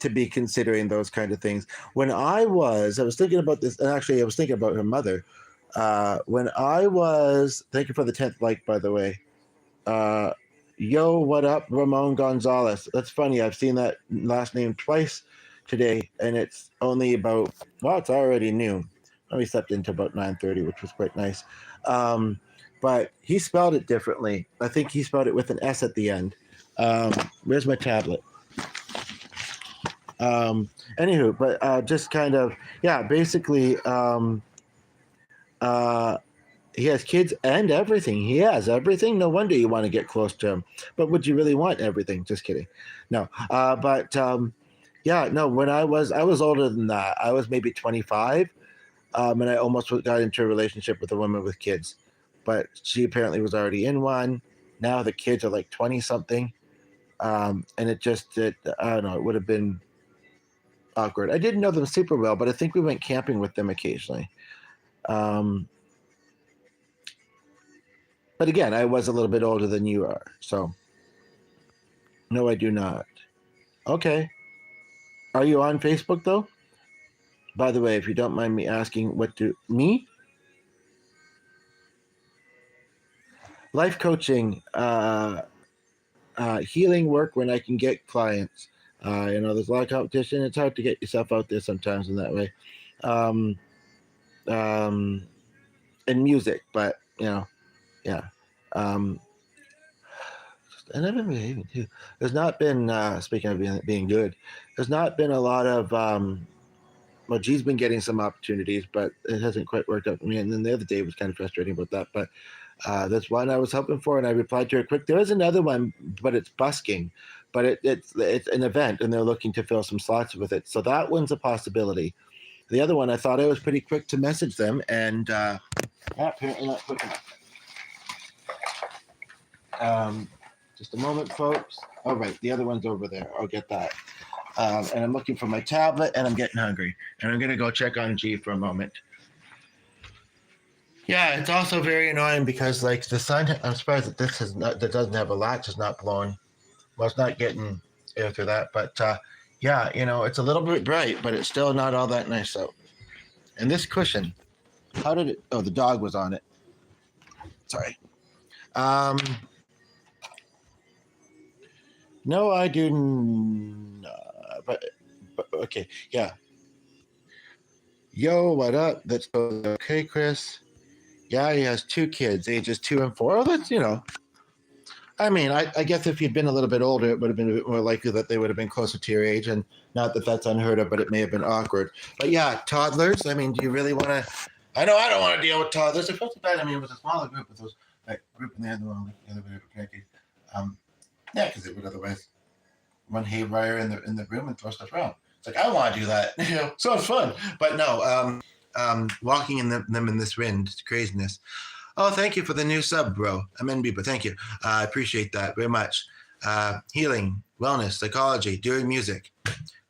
to be considering those kind of things. When I was thinking about this, and actually I was thinking about her mother. When I was, thank you for the 10th like, by the way. Yo, what up, Ramon Gonzalez? That's funny. I've seen that last name twice today, and it's only about, well, it's already noon. We slept into about 9:30, which was quite nice. But he spelled it differently. I think he spelled it with an S at the end. Where's my tablet? Anywho, but just kind of, yeah, basically, he has kids and everything. He has everything. No wonder you want to get close to him. But would you really want everything? Just kidding. No. Yeah, no. When I was older than that. I was maybe 25, and I almost got into a relationship with a woman with kids, but she apparently was already in one. Now the kids are like 20 something, and I don't know. It would have been awkward. I didn't know them super well, but I think we went camping with them occasionally. But again, I was a little bit older than you are, so no, I do not. Okay. Are you on Facebook though? By the way, if you don't mind me asking, me? Life coaching, healing work when I can get clients. There's a lot of competition. It's hard to get yourself out there sometimes in that way. Um, and music, but yeah. And I've been behaving too. There's not been, speaking of being good, there's not been a lot of, well, G's been getting some opportunities, but it hasn't quite worked out for me. And then the other day was kind of frustrating about that. But that's one I was hoping for, and I replied to her quick. There is another one, but it's busking, but it's an event, and they're looking to fill some slots with it. So that one's a possibility. The other one, I thought I was pretty quick to message them, and apparently not quick enough. Just a moment, folks. Oh, right, the other one's over there. I'll get that. And I'm looking for my tablet, and I'm getting hungry. And I'm going to go check on G for a moment. Yeah, it's also very annoying because, like, the sun, I'm surprised that that doesn't have a latch, is not blowing. Well, it's not getting air through that. But, yeah, it's a little bit bright, but it's still not all that nice out. And this cushion, how did it, the dog was on it. Sorry. No, I do not. But okay, yeah. Yo, what up? That's okay, Chris. Yeah, he has 2 kids, ages 2 and 4. Oh, that's, I mean, I guess if you'd been a little bit older, it would have been a bit more likely that they would have been closer to your age. And not that that's unheard of, but it may have been awkward. But yeah, toddlers, I mean, do you really want to? I know I don't want to deal with toddlers. It feels bad. I mean, it was a smaller group with those, like, group and the other one, the other group connected. Yeah, because it would otherwise run haywire in the room and throw stuff around. It's like, I want to do that. Sounds fun. But no, walking in them in this wind, it's craziness. Oh, thank you for the new sub, bro. I'm NB, but thank you. I appreciate that very much. Healing, wellness, psychology, doing music,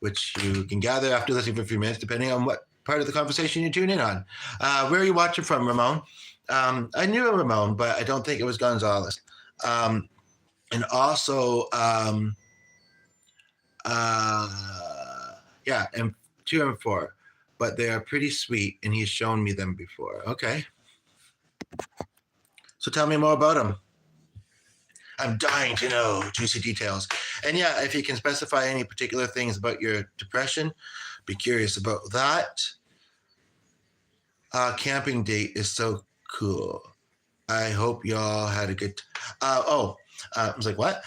which you can gather after listening for a few minutes, depending on what part of the conversation you tune in on. Where are you watching from, Ramon? I knew Ramon, but I don't think it was Gonzalez. And also, yeah, and 2 and 4, but they are pretty sweet, and he's shown me them before. Okay. So tell me more about them. I'm dying to know juicy details. And yeah, if you can specify any particular things about your depression, be curious about that. Camping date is so cool. I hope y'all had a good I was like, what?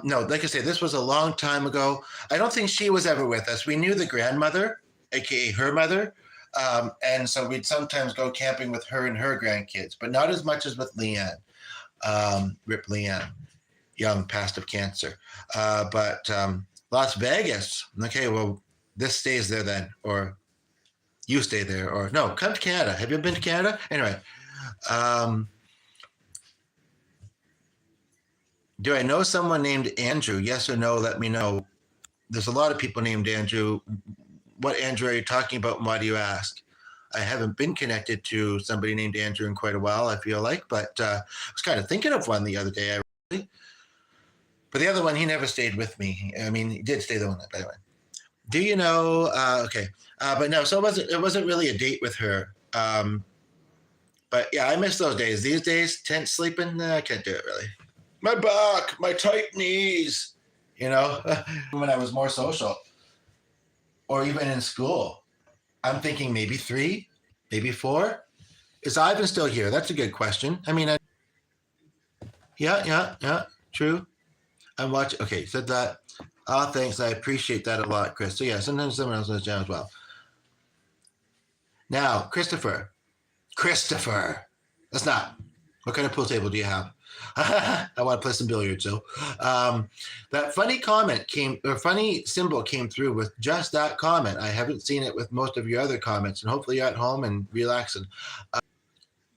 No, like I say, this was a long time ago. I don't think she was ever with us. We knew the grandmother, aka her mother. And so we'd sometimes go camping with her and her grandkids, but not as much as with Leanne. Rip Leanne, young, passed of cancer. But Las Vegas, okay, well, this stays there then, or you stay there, or no, come to Canada. Have you been to Canada? Anyway, do I know someone named Andrew? Yes or no? Let me know. There's a lot of people named Andrew. What Andrew are you talking about, and why do you ask? I haven't been connected to somebody named Andrew in quite a while, I feel like, but I was kind of thinking of one the other day. But the other one, he never stayed with me. I mean, he did stay the one, by the way. Do you know? Okay, but no. So it wasn't really a date with her. But yeah, I miss those days. These days, tent sleeping, I can't do it really. My back, my tight knees. You know, when I was more social, or even in school, I'm thinking maybe 3, maybe 4. Is Ivan still here? That's a good question. I mean, yeah, true. I'm watching. Okay, said that. Oh, thanks. I appreciate that a lot, Chris. So yeah, sometimes someone else knows down as well. Now, Christopher. That's not. What kind of pool table do you have? I want to play some billiards. So, that funny funny symbol came through with just that comment. I haven't seen it with most of your other comments, and hopefully you're at home and relaxing.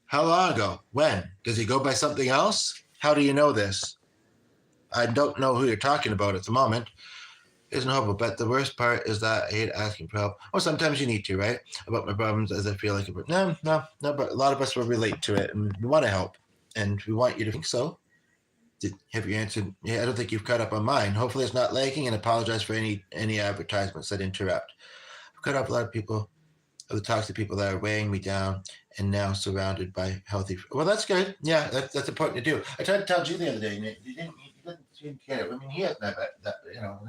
How long ago? When? Does he go by something else? How do you know this? I don't know who you're talking about at the moment. Isn't horrible, but the worst part is that I hate asking for help. Well, sometimes you need to, right? About my problems, as I feel like it. No, but a lot of us will relate to it, and we want to help, and we want you to think so. Have you answered? Yeah, I don't think you've caught up on mine. Hopefully, it's not lagging, and apologize for any advertisements that interrupt. I've cut off a lot of people, of the toxic people that are weighing me down, and now surrounded by healthy. Well, that's good. Yeah, that's important to do. I tried to tell you the other day, Nick. You didn't seem to get it. I mean, he hasn't that you know.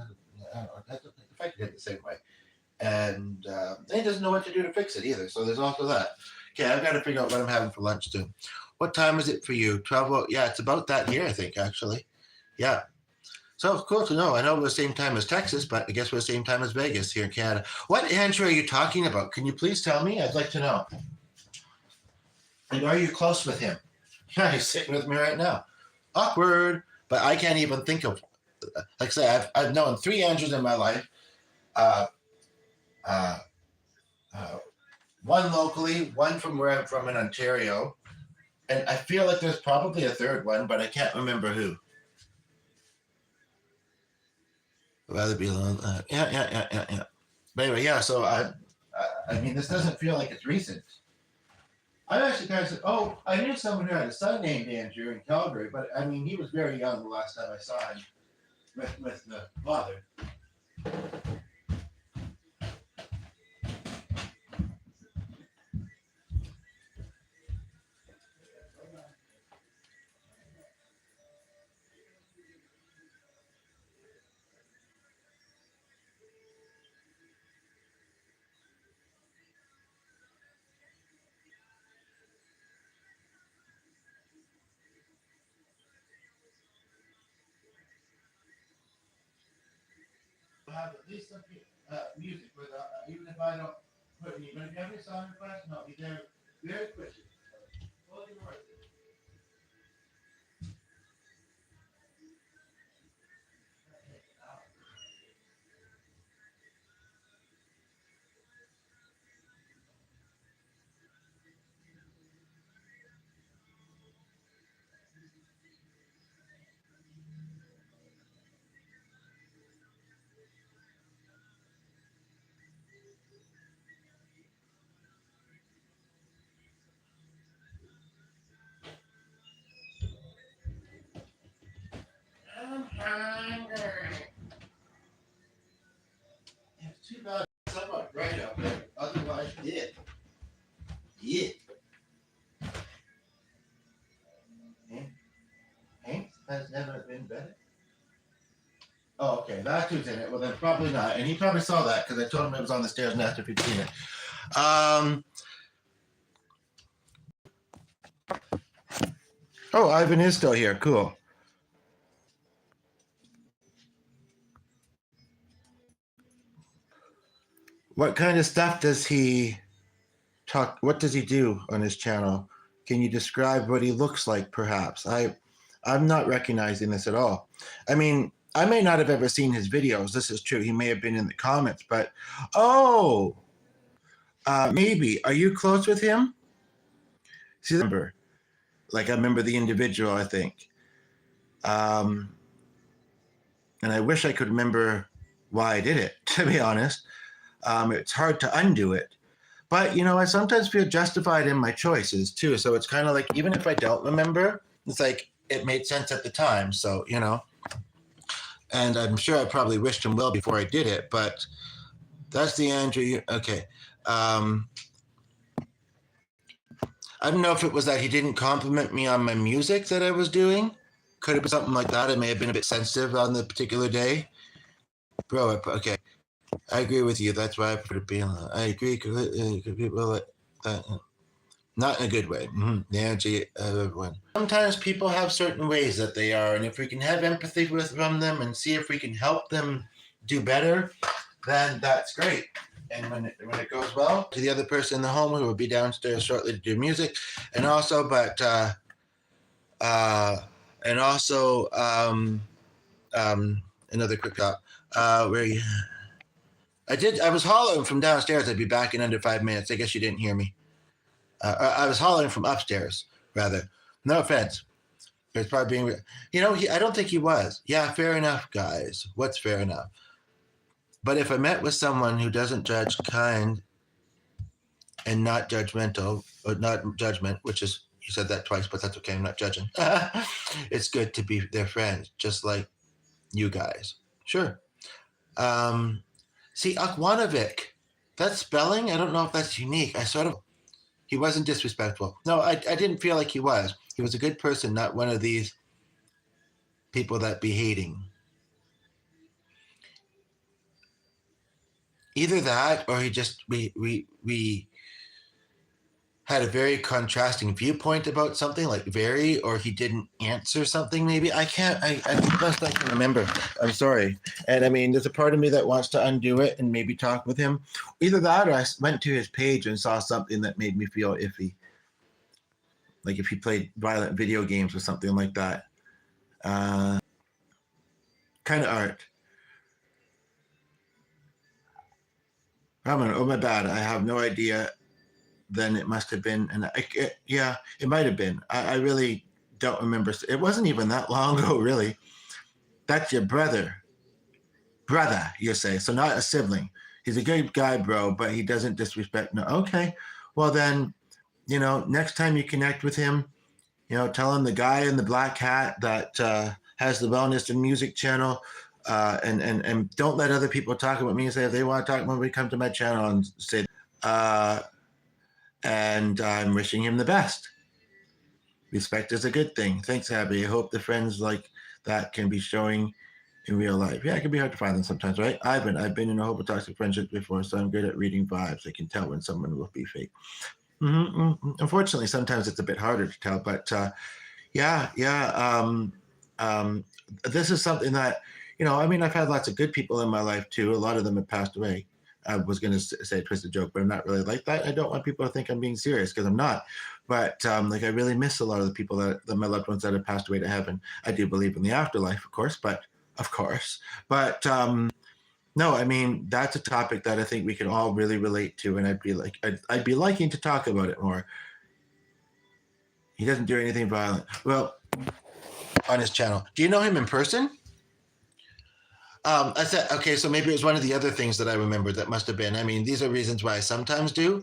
I don't know, that's affected it the same way. And he doesn't know what to do to fix it either. So there's also that. Okay, I've got to figure out what I'm having for lunch too. What time is it for you? 12. Yeah, it's about that here, I think, actually. Yeah. So cool to know. I know we're the same time as Texas, but I guess we're the same time as Vegas here in Canada. What Andrew are you talking about? Can you please tell me? I'd like to know. And are you close with him? Yeah, he's sitting with me right now. Awkward. But I can't even think of, like I say, I've known 3 Andrews in my life. Uh, uh, one locally, one from where I'm from in Ontario, and I feel like there's probably a third one, but I can't remember who. I'd rather be alone. Yeah. But anyway, yeah. So I mean, this doesn't feel like it's recent. I actually kind of said, oh, I knew someone who had a son named Andrew in Calgary, but I mean, he was very young the last time I saw him with the father. Have at least some music with even if I don't put any. But if you have any song requests, I'll be there very quickly. Hold your right there. I'm hungry. It's too bad someone right up there. Otherwise, yeah. Hank has never been better. Oh, okay. That's who's in it. Well, then probably not. And he probably saw that because I told him it was on the stairs and asked if he'd seen it. Oh, Ivan is still here. Cool. What kind of stuff does he talk? What does he do on his channel? Can you describe what he looks like, perhaps? I'm not recognizing this at all. I mean, I may not have ever seen his videos. This is true. He may have been in the comments, but maybe. Are you close with him? See, remember, like I remember the individual. I think, and I wish I could remember why I did it. To be honest, it's hard to undo it. But you know, I sometimes feel justified in my choices too. So it's kind of like even if I don't remember, it's like it made sense at the time. So you know. And I'm sure I probably wished him well before I did it, but That's the Andrew. Okay. I don't know if it was that he didn't compliment me on my music that I was doing. Could have been something like that. I may have been a bit sensitive on the particular day. Bro, okay. I agree with you. That's why I put it being. I agree. People that. Not in a good way. The energy of everyone. Sometimes people have certain ways that they are, and if we can have empathy from them and see if we can help them do better, then that's great. And when it goes well, to the other person in the home who will be downstairs shortly to do music, and also, another quick thought. I was hollering from downstairs. I'd be back in under 5 minutes. I guess you didn't hear me. I was hollering from upstairs, rather. No offense. It's probably being, I don't think he was. Yeah, fair enough, guys. What's fair enough? But if I met with someone who doesn't judge, kind, and not judgmental, or not judgment, which is, you said that twice, but that's okay. I'm not judging. It's good to be their friend, just like you guys. Sure. See, Akwanovic, that spelling, I don't know if that's unique. He wasn't disrespectful. No, I didn't feel like he was. He was a good person, not one of these people that be hating. Either that, or he just we had a very contrasting viewpoint about something, like or he didn't answer something. Maybe I best I can remember. I'm sorry, and I mean, there's a part of me that wants to undo it and maybe talk with him. Either that, or I went to his page and saw something that made me feel iffy. Like if he played violent video games or something like that. Kind of art. Oh my bad. I have no idea. Then it must have been, yeah, it might have been. I really don't remember. It wasn't even that long ago, really. That's your brother. Brother, you say. So not a sibling. He's a good guy, bro, but he doesn't disrespect. No, okay. Well then, next time you connect with him, tell him the guy in the black hat that has the wellness and music channel, and don't let other people talk about me. Say if they want to talk about me, come to my channel and say, and I'm wishing him the best. Respect is a good thing. Thanks, Abby. I hope the friends like that can be showing in real life. Yeah, it can be hard to find them sometimes, right? I've been in a whole toxic friendships before, so I'm good at reading vibes. I can tell when someone will be fake. Unfortunately, sometimes it's a bit harder to tell, but this is something that, I've had lots of good people in my life too. A lot of them have passed away. I was going to say a twisted joke, but I'm not really like that. I don't want people to think I'm being serious because I'm not. But I really miss a lot of the people that my loved ones that have passed away to heaven. I do believe in the afterlife, of course. No, I mean, that's a topic that I think we can all really relate to, and I'd be liking to talk about it more. He doesn't do anything violent. Well, on his channel. Do you know him in person? I said, okay, so maybe it was one of the other things that I remembered that must have been. I mean, these are reasons why I sometimes do.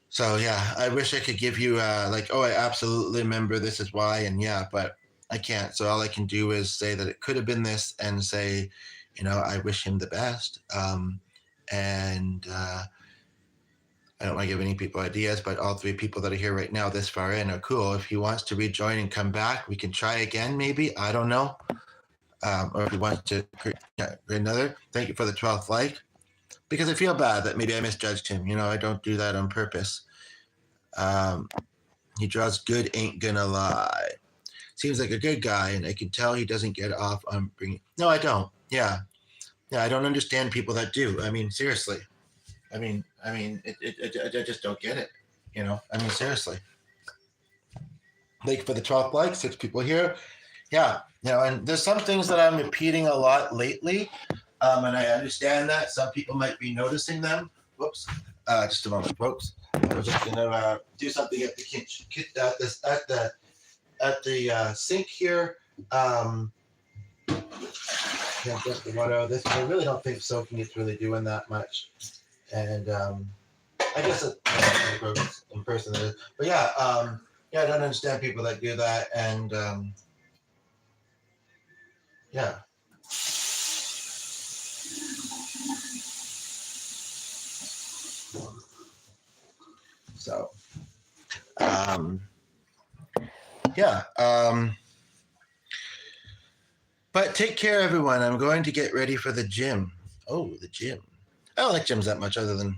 So yeah, I wish I could give you I absolutely remember this is why, and yeah, but I can't. So all I can do is say that it could have been this, and say, I wish him the best. And I don't want to give any people ideas, but all three people that are here right now this far in are cool. If he wants to rejoin and come back, we can try again, maybe. I don't know. Or if he wants to create another. Thank you for the 12th like. Because I feel bad that maybe I misjudged him. I don't do that on purpose. He draws good, ain't gonna lie. Seems like a good guy, and I can tell he doesn't get off on bringing. No, I don't. Yeah, I don't understand people that do. I mean, seriously. I just don't get it. Seriously. Thank you for the 12th like. 6 people here. Yeah, and there's some things that I'm repeating a lot lately, and I understand that some people might be noticing them. Whoops, just a moment, folks. I was just gonna do something at the kitchen, at the sink here. Can't get the water out of this. I really don't think soaking is really doing that much, and I guess in person it is. But yeah, I don't understand people that do that, and yeah. So, yeah. But take care, everyone. I'm going to get ready for the gym. Oh, the gym. I don't like gyms that much, other than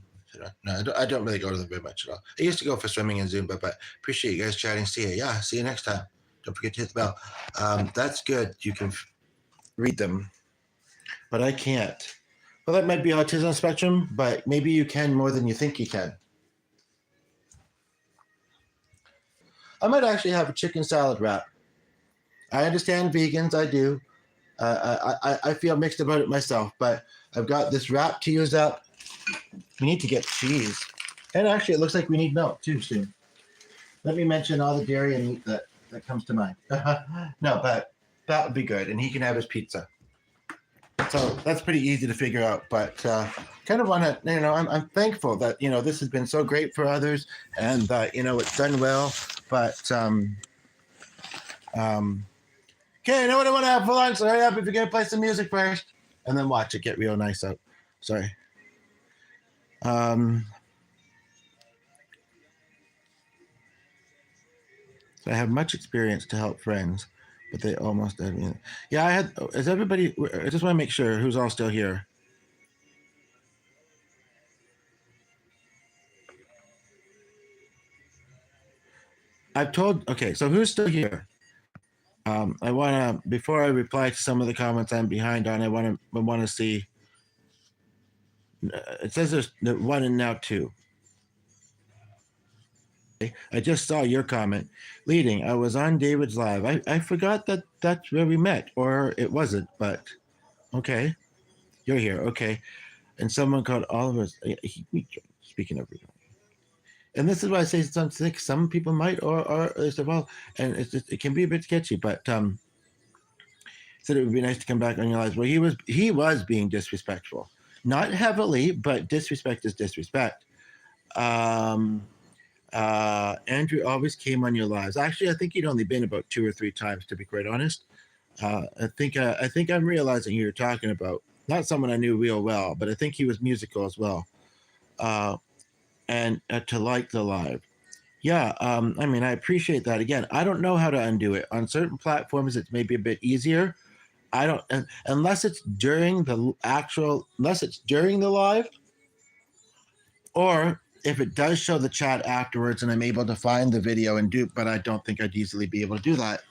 no, I don't really go to them very much at all. I used to go for swimming and Zumba, but appreciate you guys chatting. See you. Yeah, see you next time. Don't forget to hit the bell. That's good. You can read them, but I can't. Well, that might be autism spectrum, but maybe you can more than you think you can. I might actually have a chicken salad wrap. I understand vegans, I do. I feel mixed about it myself, but I've got this wrap to use up. We need to get cheese. And actually, it looks like we need milk too soon. Let me mention all the dairy and meat that comes to mind. No, but that would be good. And he can have his pizza. So that's pretty easy to figure out. But kind of want to, I'm thankful that, this has been so great for others and that, it's done well. But, okay, I know what I want to have for lunch. So hurry up if you're going to play some music first. And then watch it get real nice out. Sorry. So I have much experience to help friends, but they almost, yeah, I had, is everybody, I just want to make sure who's all still here. I've told, okay, so who's still here? I want to, before I reply to some of the comments I'm behind on, I want to see, it says there's one and now two. I just saw your comment. Leading, I was on David's live. I forgot that that's where we met, or it wasn't, but okay. You're here, okay. And someone called Oliver, speaking of, and this is why I say some people might, or they said, well, and it can be a bit sketchy, but said it would be nice to come back on your lives. Well, he was being disrespectful, not heavily, but disrespect is disrespect. Andrew always came on your lives. Actually, I think he'd only been about 2 or 3 times, to be quite honest. I think I'm realizing who you're talking about. Not someone I knew real well, but I think he was musical as well. And to like the live. Yeah, I mean, I appreciate that. Again, I don't know how to undo it. On certain platforms, it's maybe a bit easier. I don't, unless it's during the live, or if it does show the chat afterwards and I'm able to find the video and do, but I don't think I'd easily be able to do that.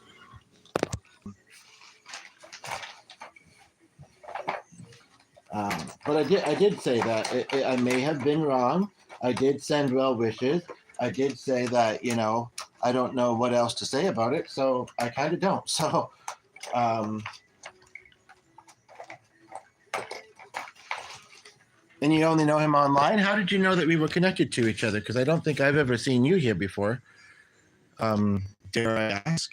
But I did say that I may have been wrong. I did send well wishes. I did say that, I don't know what else to say about it. So I kind of don't. So, and you only know him online. How did you know that we were connected to each other? Because I don't think I've ever seen you here before. Dare I ask?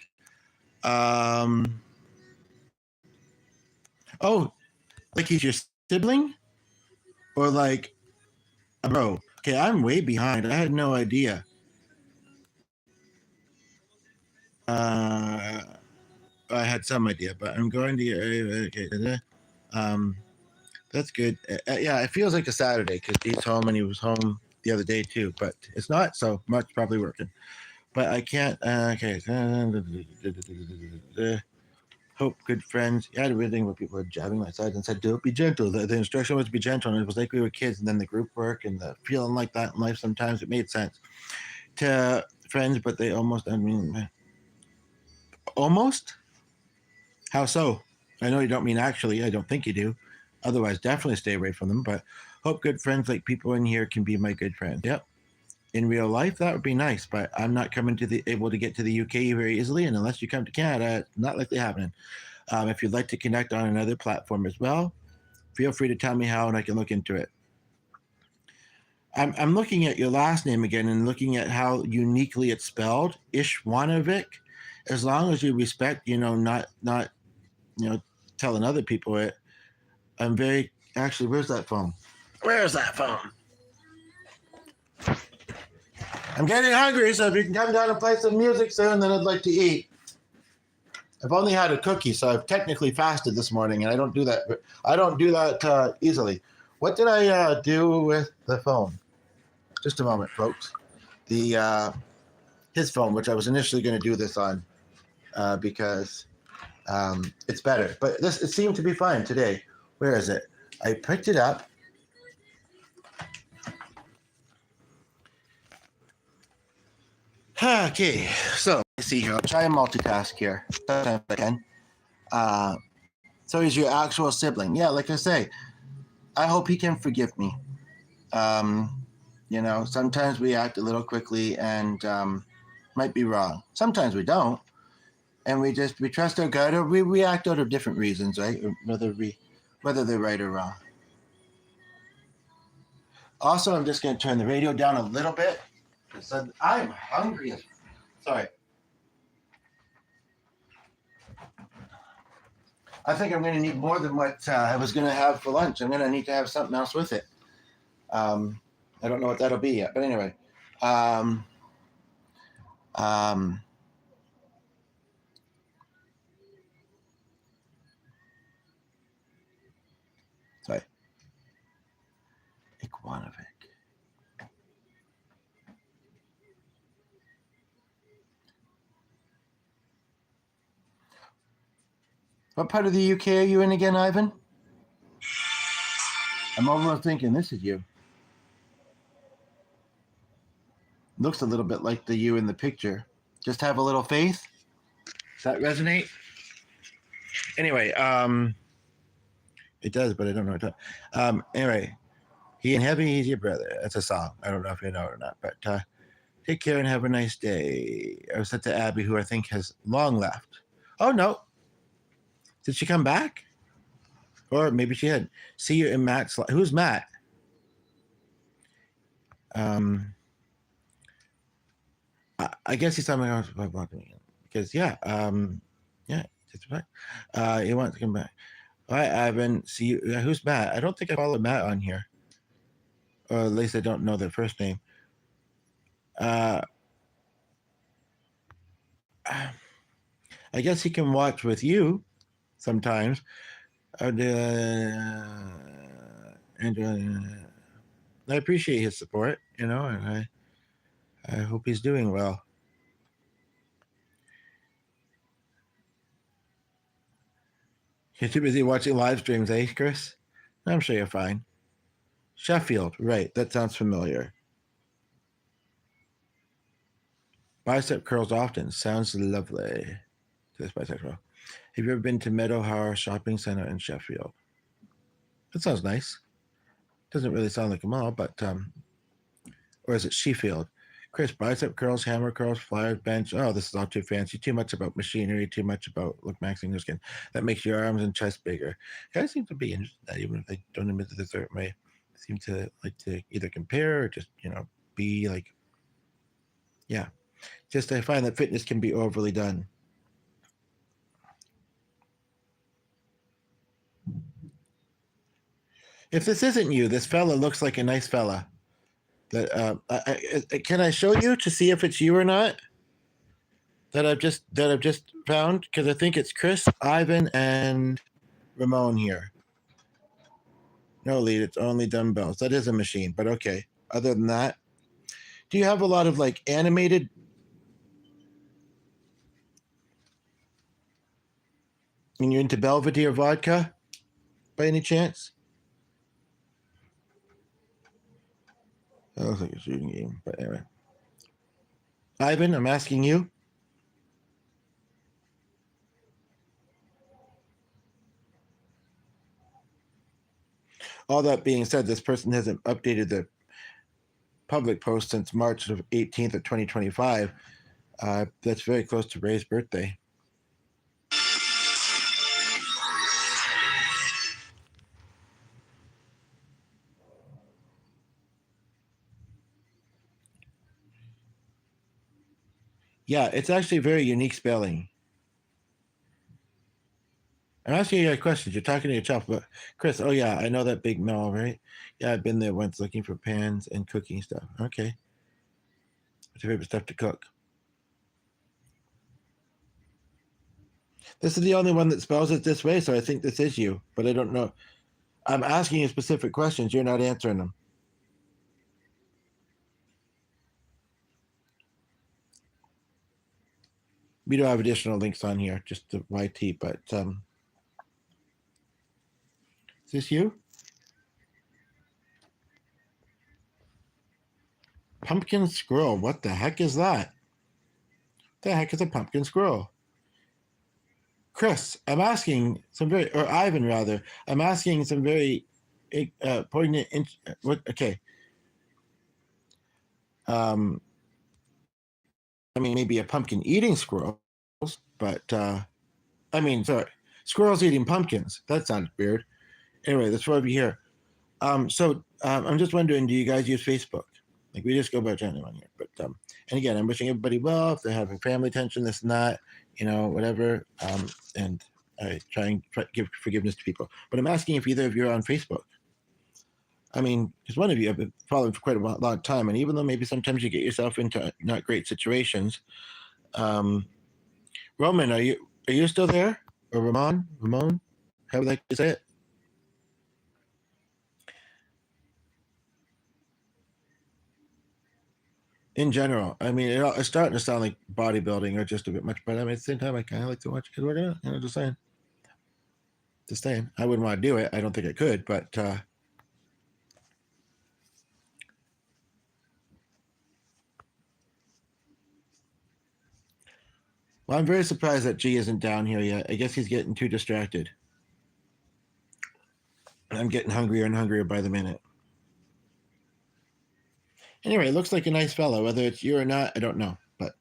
Oh, like he's your sibling? Or like a bro? Okay, I'm way behind. I had no idea. I had some idea, but I'm going to. Okay, that's good. Yeah, it feels like a Saturday because he's home and he was home the other day too, but it's not. So much probably working. But I can't. Okay. Hope good friends. I had a weird thing where people were jabbing my sides and said, "Don't be gentle." The instruction was to be gentle, and it was like we were kids. And then the group work and the feeling like that in life. Sometimes it made sense to friends, but they almost. I mean, almost. How so? I know you don't mean actually. I don't think you do. Otherwise, definitely stay away from them. But hope good friends like people in here can be my good friends. Yep. In real life, that would be nice, but I'm not coming able to get to the UK very easily, and unless you come to Canada, it's not likely happening. If you'd like to connect on another platform as well, feel free to tell me how, and I can look into it. I'm looking at your last name again and looking at how uniquely it's spelled, Ishwanovic. As long as you respect, not telling other people it. I'm very actually. Where's that phone? Where's that phone? I'm getting hungry, so if you can come down and play some music soon, then I'd like to eat. I've only had a cookie, so I've technically fasted this morning, and I don't do that. I don't do that easily. What did I do with the phone? Just a moment, folks. His phone, which I was initially going to do this on, because it's better. But it seemed to be fine today. Where is it? I picked it up. Okay, so let's see here. I'll try and multitask here. Sometimes I can. So he's your actual sibling. Yeah, like I say, I hope he can forgive me. Sometimes we act a little quickly and might be wrong. Sometimes we don't. And we trust our gut, or we react out of different reasons, right? Whether they're right or wrong. Also, I'm just going to turn the radio down a little bit. So I'm hungry. Sorry. I think I'm going to need more than what I was going to have for lunch. I'm going to need to have something else with it. I don't know what that'll be yet, but anyway. Sorry. Iguanovic. What part of the UK are you in again, Ivan? I'm almost thinking this is you. Looks a little bit like the you in the picture. Just have a little faith. Does that resonate? Anyway, it does, but I don't know what to. Anyway, he in heaven, he's your brother. That's a song. I don't know if you know it or not, but take care and have a nice day. I was sent to Abby, who I think has long left. Oh, no. Did she come back? Or maybe she had. See you in Matt's. Who's Matt? I guess he's talking about because yeah, just right. He wants to come back. All right, Ivan. See you. Who's Matt? I don't think I followed Matt on here, or at least I don't know their first name. I guess he can watch with you sometimes. And I appreciate his support, and I hope he's doing well. You're too busy watching live streams, eh, Chris? I'm sure you're fine. Sheffield, right. That sounds familiar. Bicep curls often. Sounds lovely. This bicep curl. Have you ever been to Meadowhar Shopping Center in Sheffield? That sounds nice. Doesn't really sound like a mall, but or is it Sheffield? Chris, bicep curls, hammer curls, flyers, bench. Oh, this is all too fancy. Too much about machinery. Too much about maxing your skin. That makes your arms and chest bigger. Guys seem to be interested in that, even if they don't admit it a certain way. They seem to like to either compare or just be like, yeah. Just I find that fitness can be overly done. If this isn't you, this fella looks like a nice fella. That can I show you to see if it's you or not? That I've just found, because I think it's Chris, Ivan, and Ramon here. No lead, it's only dumbbells. That is a machine, but okay. Other than that, do you have a lot of like animated? And you into Belvedere vodka, by any chance? That looks like a shooting game, but anyway. Ivan, I'm asking you. All that being said, this person hasn't updated their public post since March of 18th of 2025. That's very close to Ray's birthday. Yeah, it's actually very unique spelling. I'm asking you questions. You're talking to yourself, but Chris, oh yeah, I know that big mall, right? Yeah, I've been there once looking for pans and cooking stuff. Okay. What's your favorite stuff to cook? This is the only one that spells it this way, so I think this is you, but I don't know. I'm asking you specific questions. You're not answering them. We don't have additional links on here, just the YT, but is this you? Pumpkin squirrel. What the heck is that? The heck is a pumpkin squirrel? Chris, I'm asking some very, or Ivan rather, I'm asking some very poignant. What? Okay. I mean, maybe a pumpkin eating squirrel, but sorry, squirrels eating pumpkins. That sounds weird. Anyway, that's why we're here. I'm just wondering, do you guys use Facebook? Like, we just go about chatting on here. But and again, I'm wishing everybody well if they're having family tension, this and that, whatever. And I try and give forgiveness to people. But I'm asking if either of you are on Facebook. I mean, because one of you have been following for quite a long time, and even though maybe sometimes you get yourself into not great situations, Roman, are you still there? Or Ramon, how would I like to say it? In general, I mean, it's starting to sound like bodybuilding or just a bit much, but I mean, at the same time, I kind of like to watch kids working out. Just saying. I wouldn't want to do it. I don't think I could, but well, I'm very surprised that G isn't down here yet. I guess he's getting too distracted. I'm getting hungrier and hungrier by the minute. Anyway, it looks like a nice fellow. Whether it's you or not, I don't know. But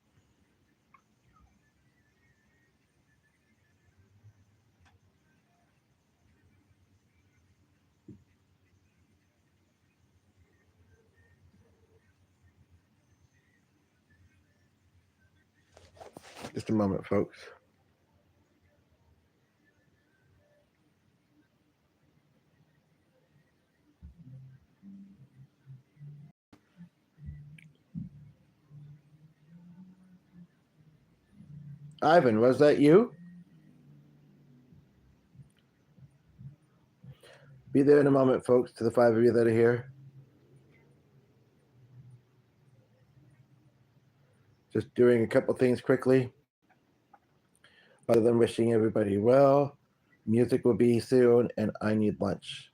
just a moment, folks. Ivan, was that you? Be there in a moment, folks, to the 5 of you that are here. Just doing a couple things quickly. Other than wishing everybody well, music will be soon, and I need lunch.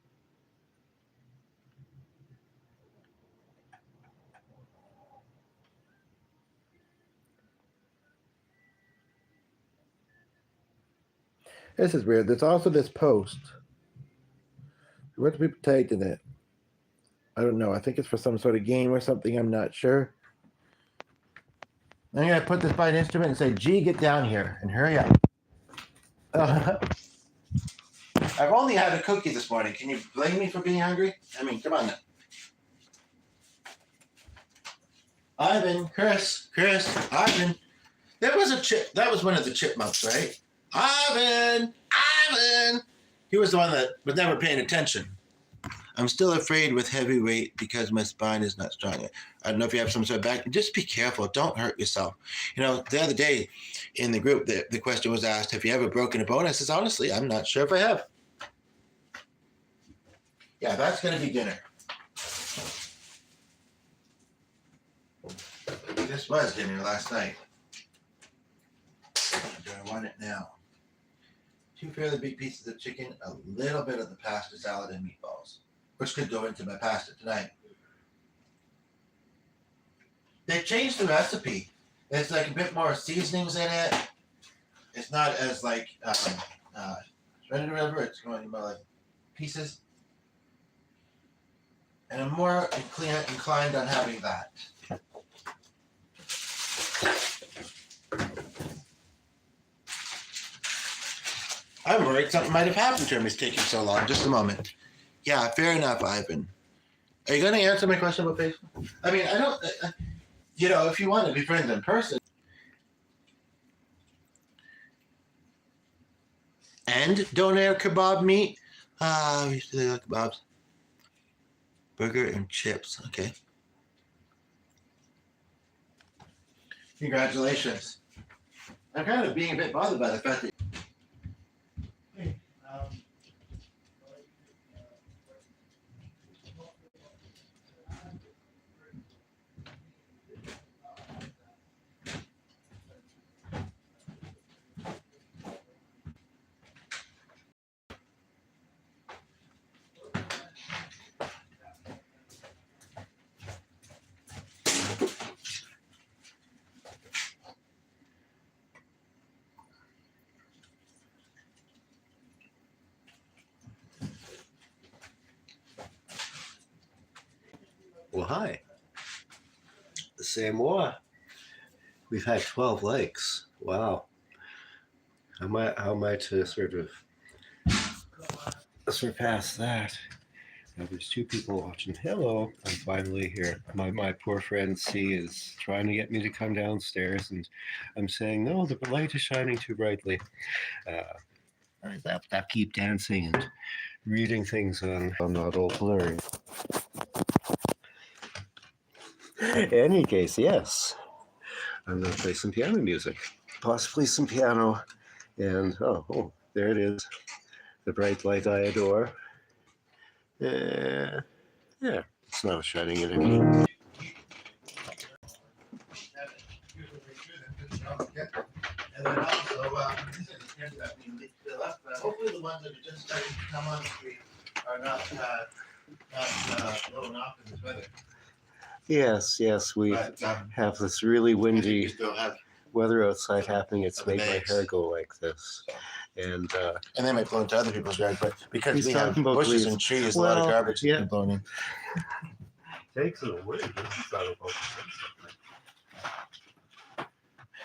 This is weird. There's also this post. What do people tagged in it? I don't know. I think it's for some sort of game or something. I'm not sure. I'm going to put this by an instrument and say, G, get down here and hurry up. I've only had a cookie this morning. Can you blame me for being hungry? I mean, come on now. Ivan, Chris, Ivan. That was a chip. That was one of the chipmunks, right? Ivan. He was the one that was never paying attention. I'm still afraid with heavy weight because my spine is not strong. I don't know if you have some sort of back. Just be careful. Don't hurt yourself. The other day in the group, the question was asked, have you ever broken a bone? I says, honestly, I'm not sure if I have. Yeah, that's going to be dinner. This was dinner last night. Do I want it now? 2 fairly big pieces of chicken, a little bit of the pasta salad and meatballs, which could go into my pasta tonight. They changed the recipe. There's like a bit more seasonings in it. It's not as like shredded or whatever. It's going more like pieces. And I'm more inclined on having that. I'm worried something might have happened to him. He's taking so long. Just a moment. Yeah, fair enough, Ivan. Are you going to answer my question about Facebook? I mean, I don't. If you want to be friends in person. And donair kebab meat. We used to do kebabs. Burger and chips. Okay. Congratulations. I'm kind of being a bit bothered by the fact that. hi. C'est moi. We've had 12 likes. Wow. How am I to sort of surpass that? Now there's 2 people watching. Hello, I'm finally here. My poor friend C is trying to get me to come downstairs, and I'm saying, no, the light is shining too brightly. I'll keep dancing and reading things on not all blurry. In any case, yes. I'm going to play some piano music. Possibly some piano. And, oh, there it is. The bright light I adore. Yeah, it's now shining at me. And then also, hopefully the ones that are just starting to come on the street are not blowing off in this weather. Yes, we have this really windy weather outside happening. It's made my hair go like this. And they might blow into other people's yards, but because we have bushes and trees, a lot of garbage has been blown in. Takes it away.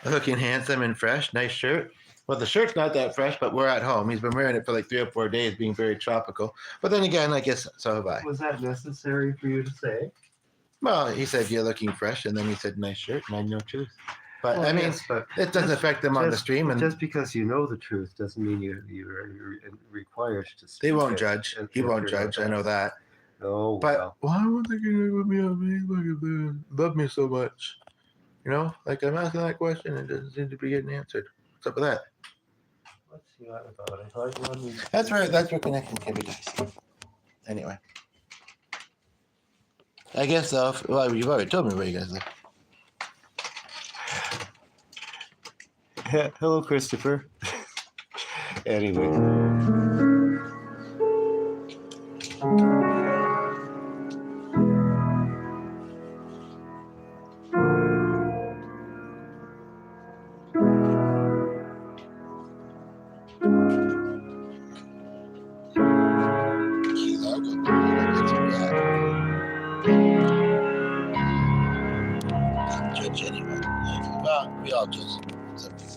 Looking handsome and fresh, nice shirt. Well, the shirt's not that fresh, but we're at home. He's been wearing it for like 3 or 4 days, being very tropical. But then again, I guess so have I. Was that necessary for you to say? Well, he said you're looking fresh, and then he said nice shirt, and I know truth. But well, I mean, yes, but it doesn't affect them on the stream. And just because you know the truth doesn't mean you're required to speak. They won't judge. He won't judge. I know that. Oh, but well. Why would they with me on Facebook if they love me so much? You know, like I'm asking that question, and it doesn't seem to be getting answered. What's up with that? What's that about? That's right. That's where connection can be dicey. Anyway, I guess so. Well, you've already told me where you guys live. Hello, Christopher. Anyway. Judge anyone. Well, we all judge some people.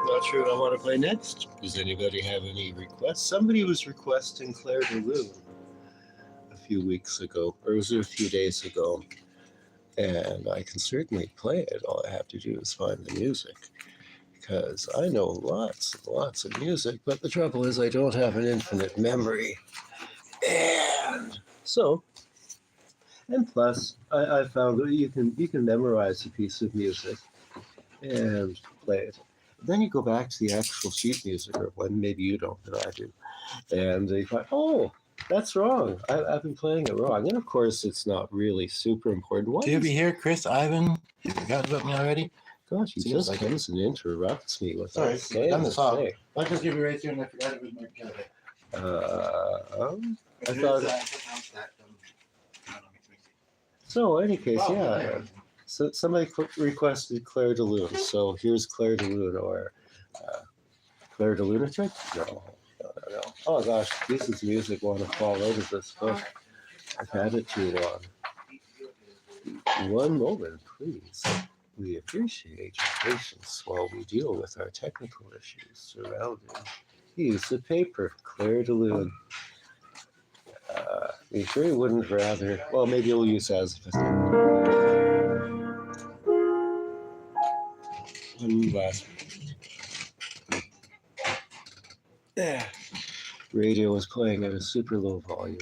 Not sure what I want to play next. Does anybody have any requests? Somebody was requesting Claire de Lune a few weeks ago, or was it a few days ago? And I can certainly play it. All I have to do is find the music, because I know lots and lots of music, but the trouble is I don't have an infinite memory. And so, and plus, I found that you can memorize a piece of music and play it. Then you go back to the actual sheet music, or when maybe you don't, but I do. And you find, oh, that's wrong. I've been playing it wrong. And of course, it's not really super important. What Do you is ever hear Chris Ivan? You forgot about me already? Gosh, he Seems just like comes and interrupts me without Sorry, saying I'm the a song. thing. I just give you right here and I forgot it was my cat. I thought. So, in any case, Oh, yeah. yeah. So somebody requested Claire de Lune. So here's Claire de Lune, or Claire de Lunatic? No. Oh gosh, this is music want to fall out of this book. I've had it too long. One moment, please. We appreciate your patience while we deal with our technical issues surrounding use of paper. Claire de Lune. You sure you wouldn't rather? Well, maybe you'll use as if it's one last. Yeah. Radio was playing at a super low volume.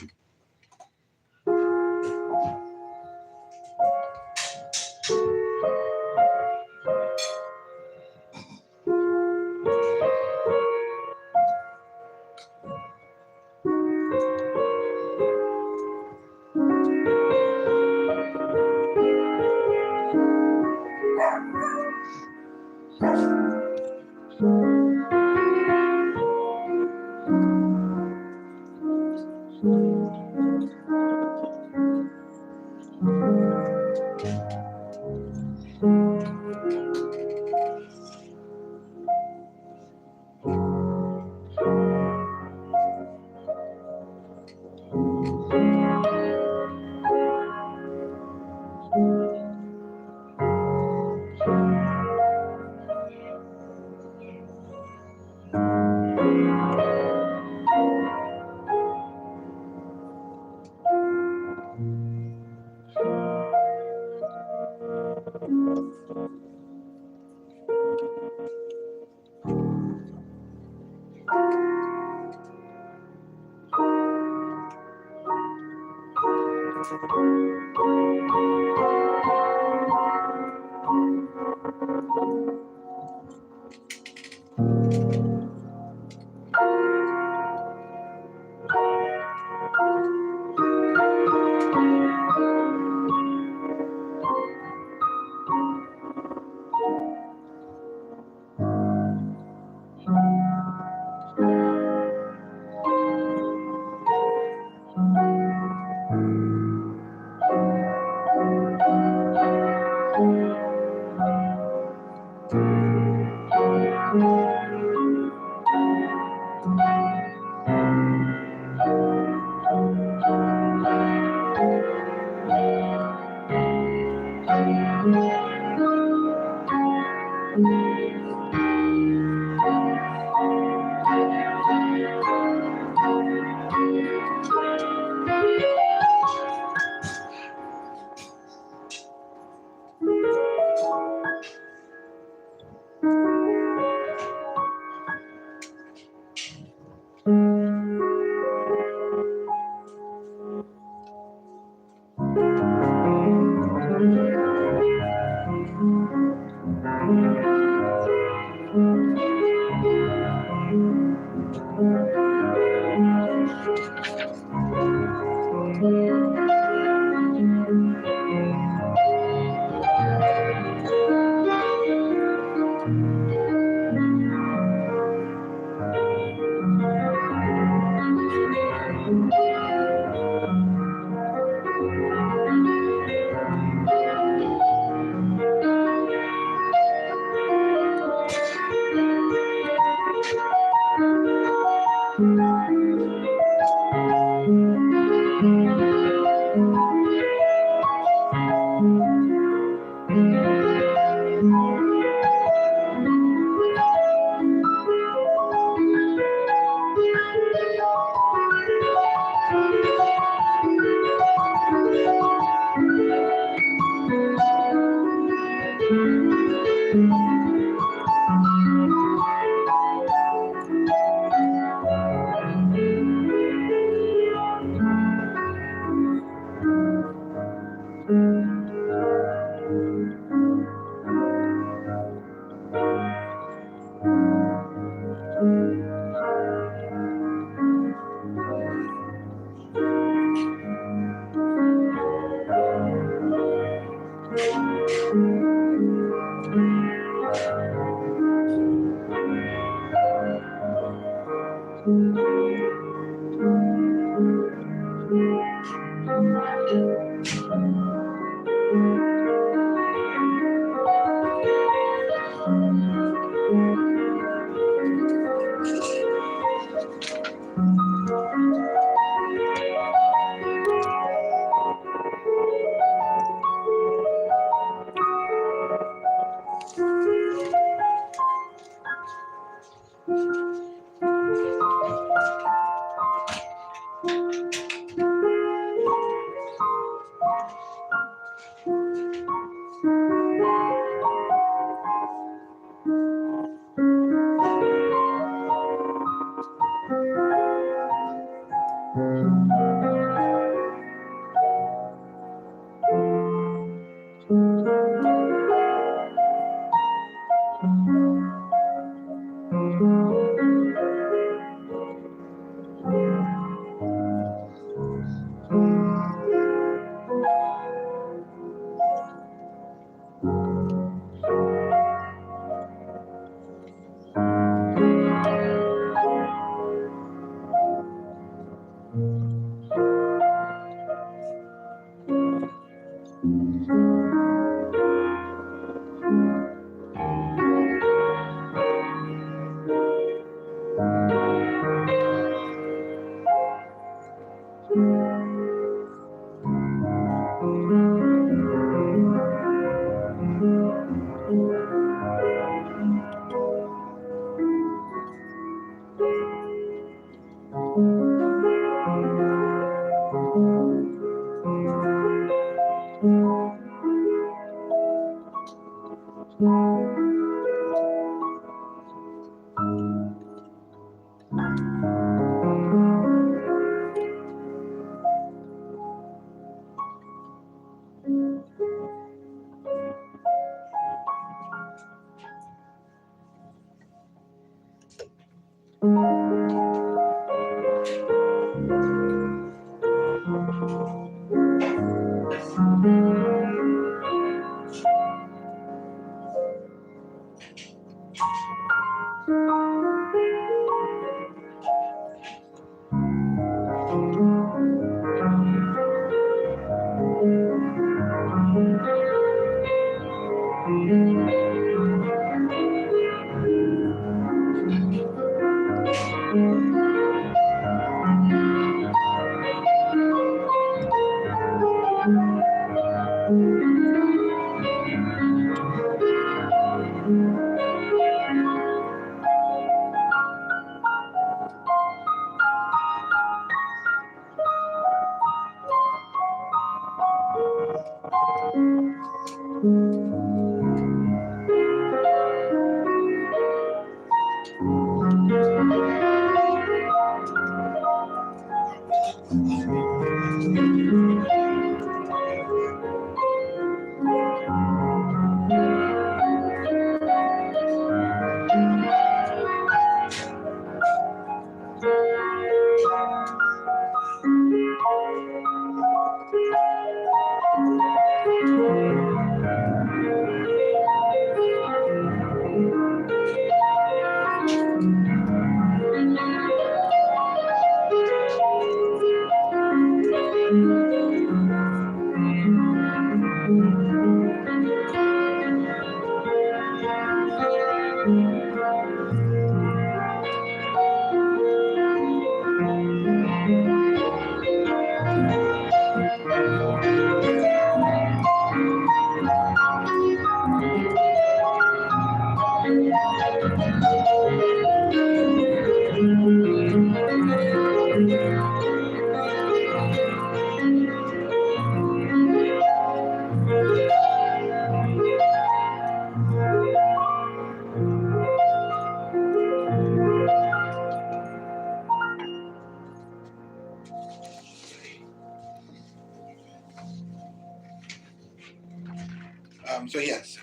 So yes,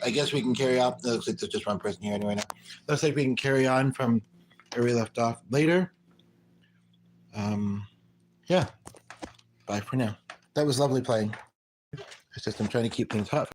I guess we can carry on. Looks like there's just one person here anyway now. Looks like we can carry on from where we left off later. Yeah. Bye for now. That was lovely playing. It's just I'm trying to keep things hot.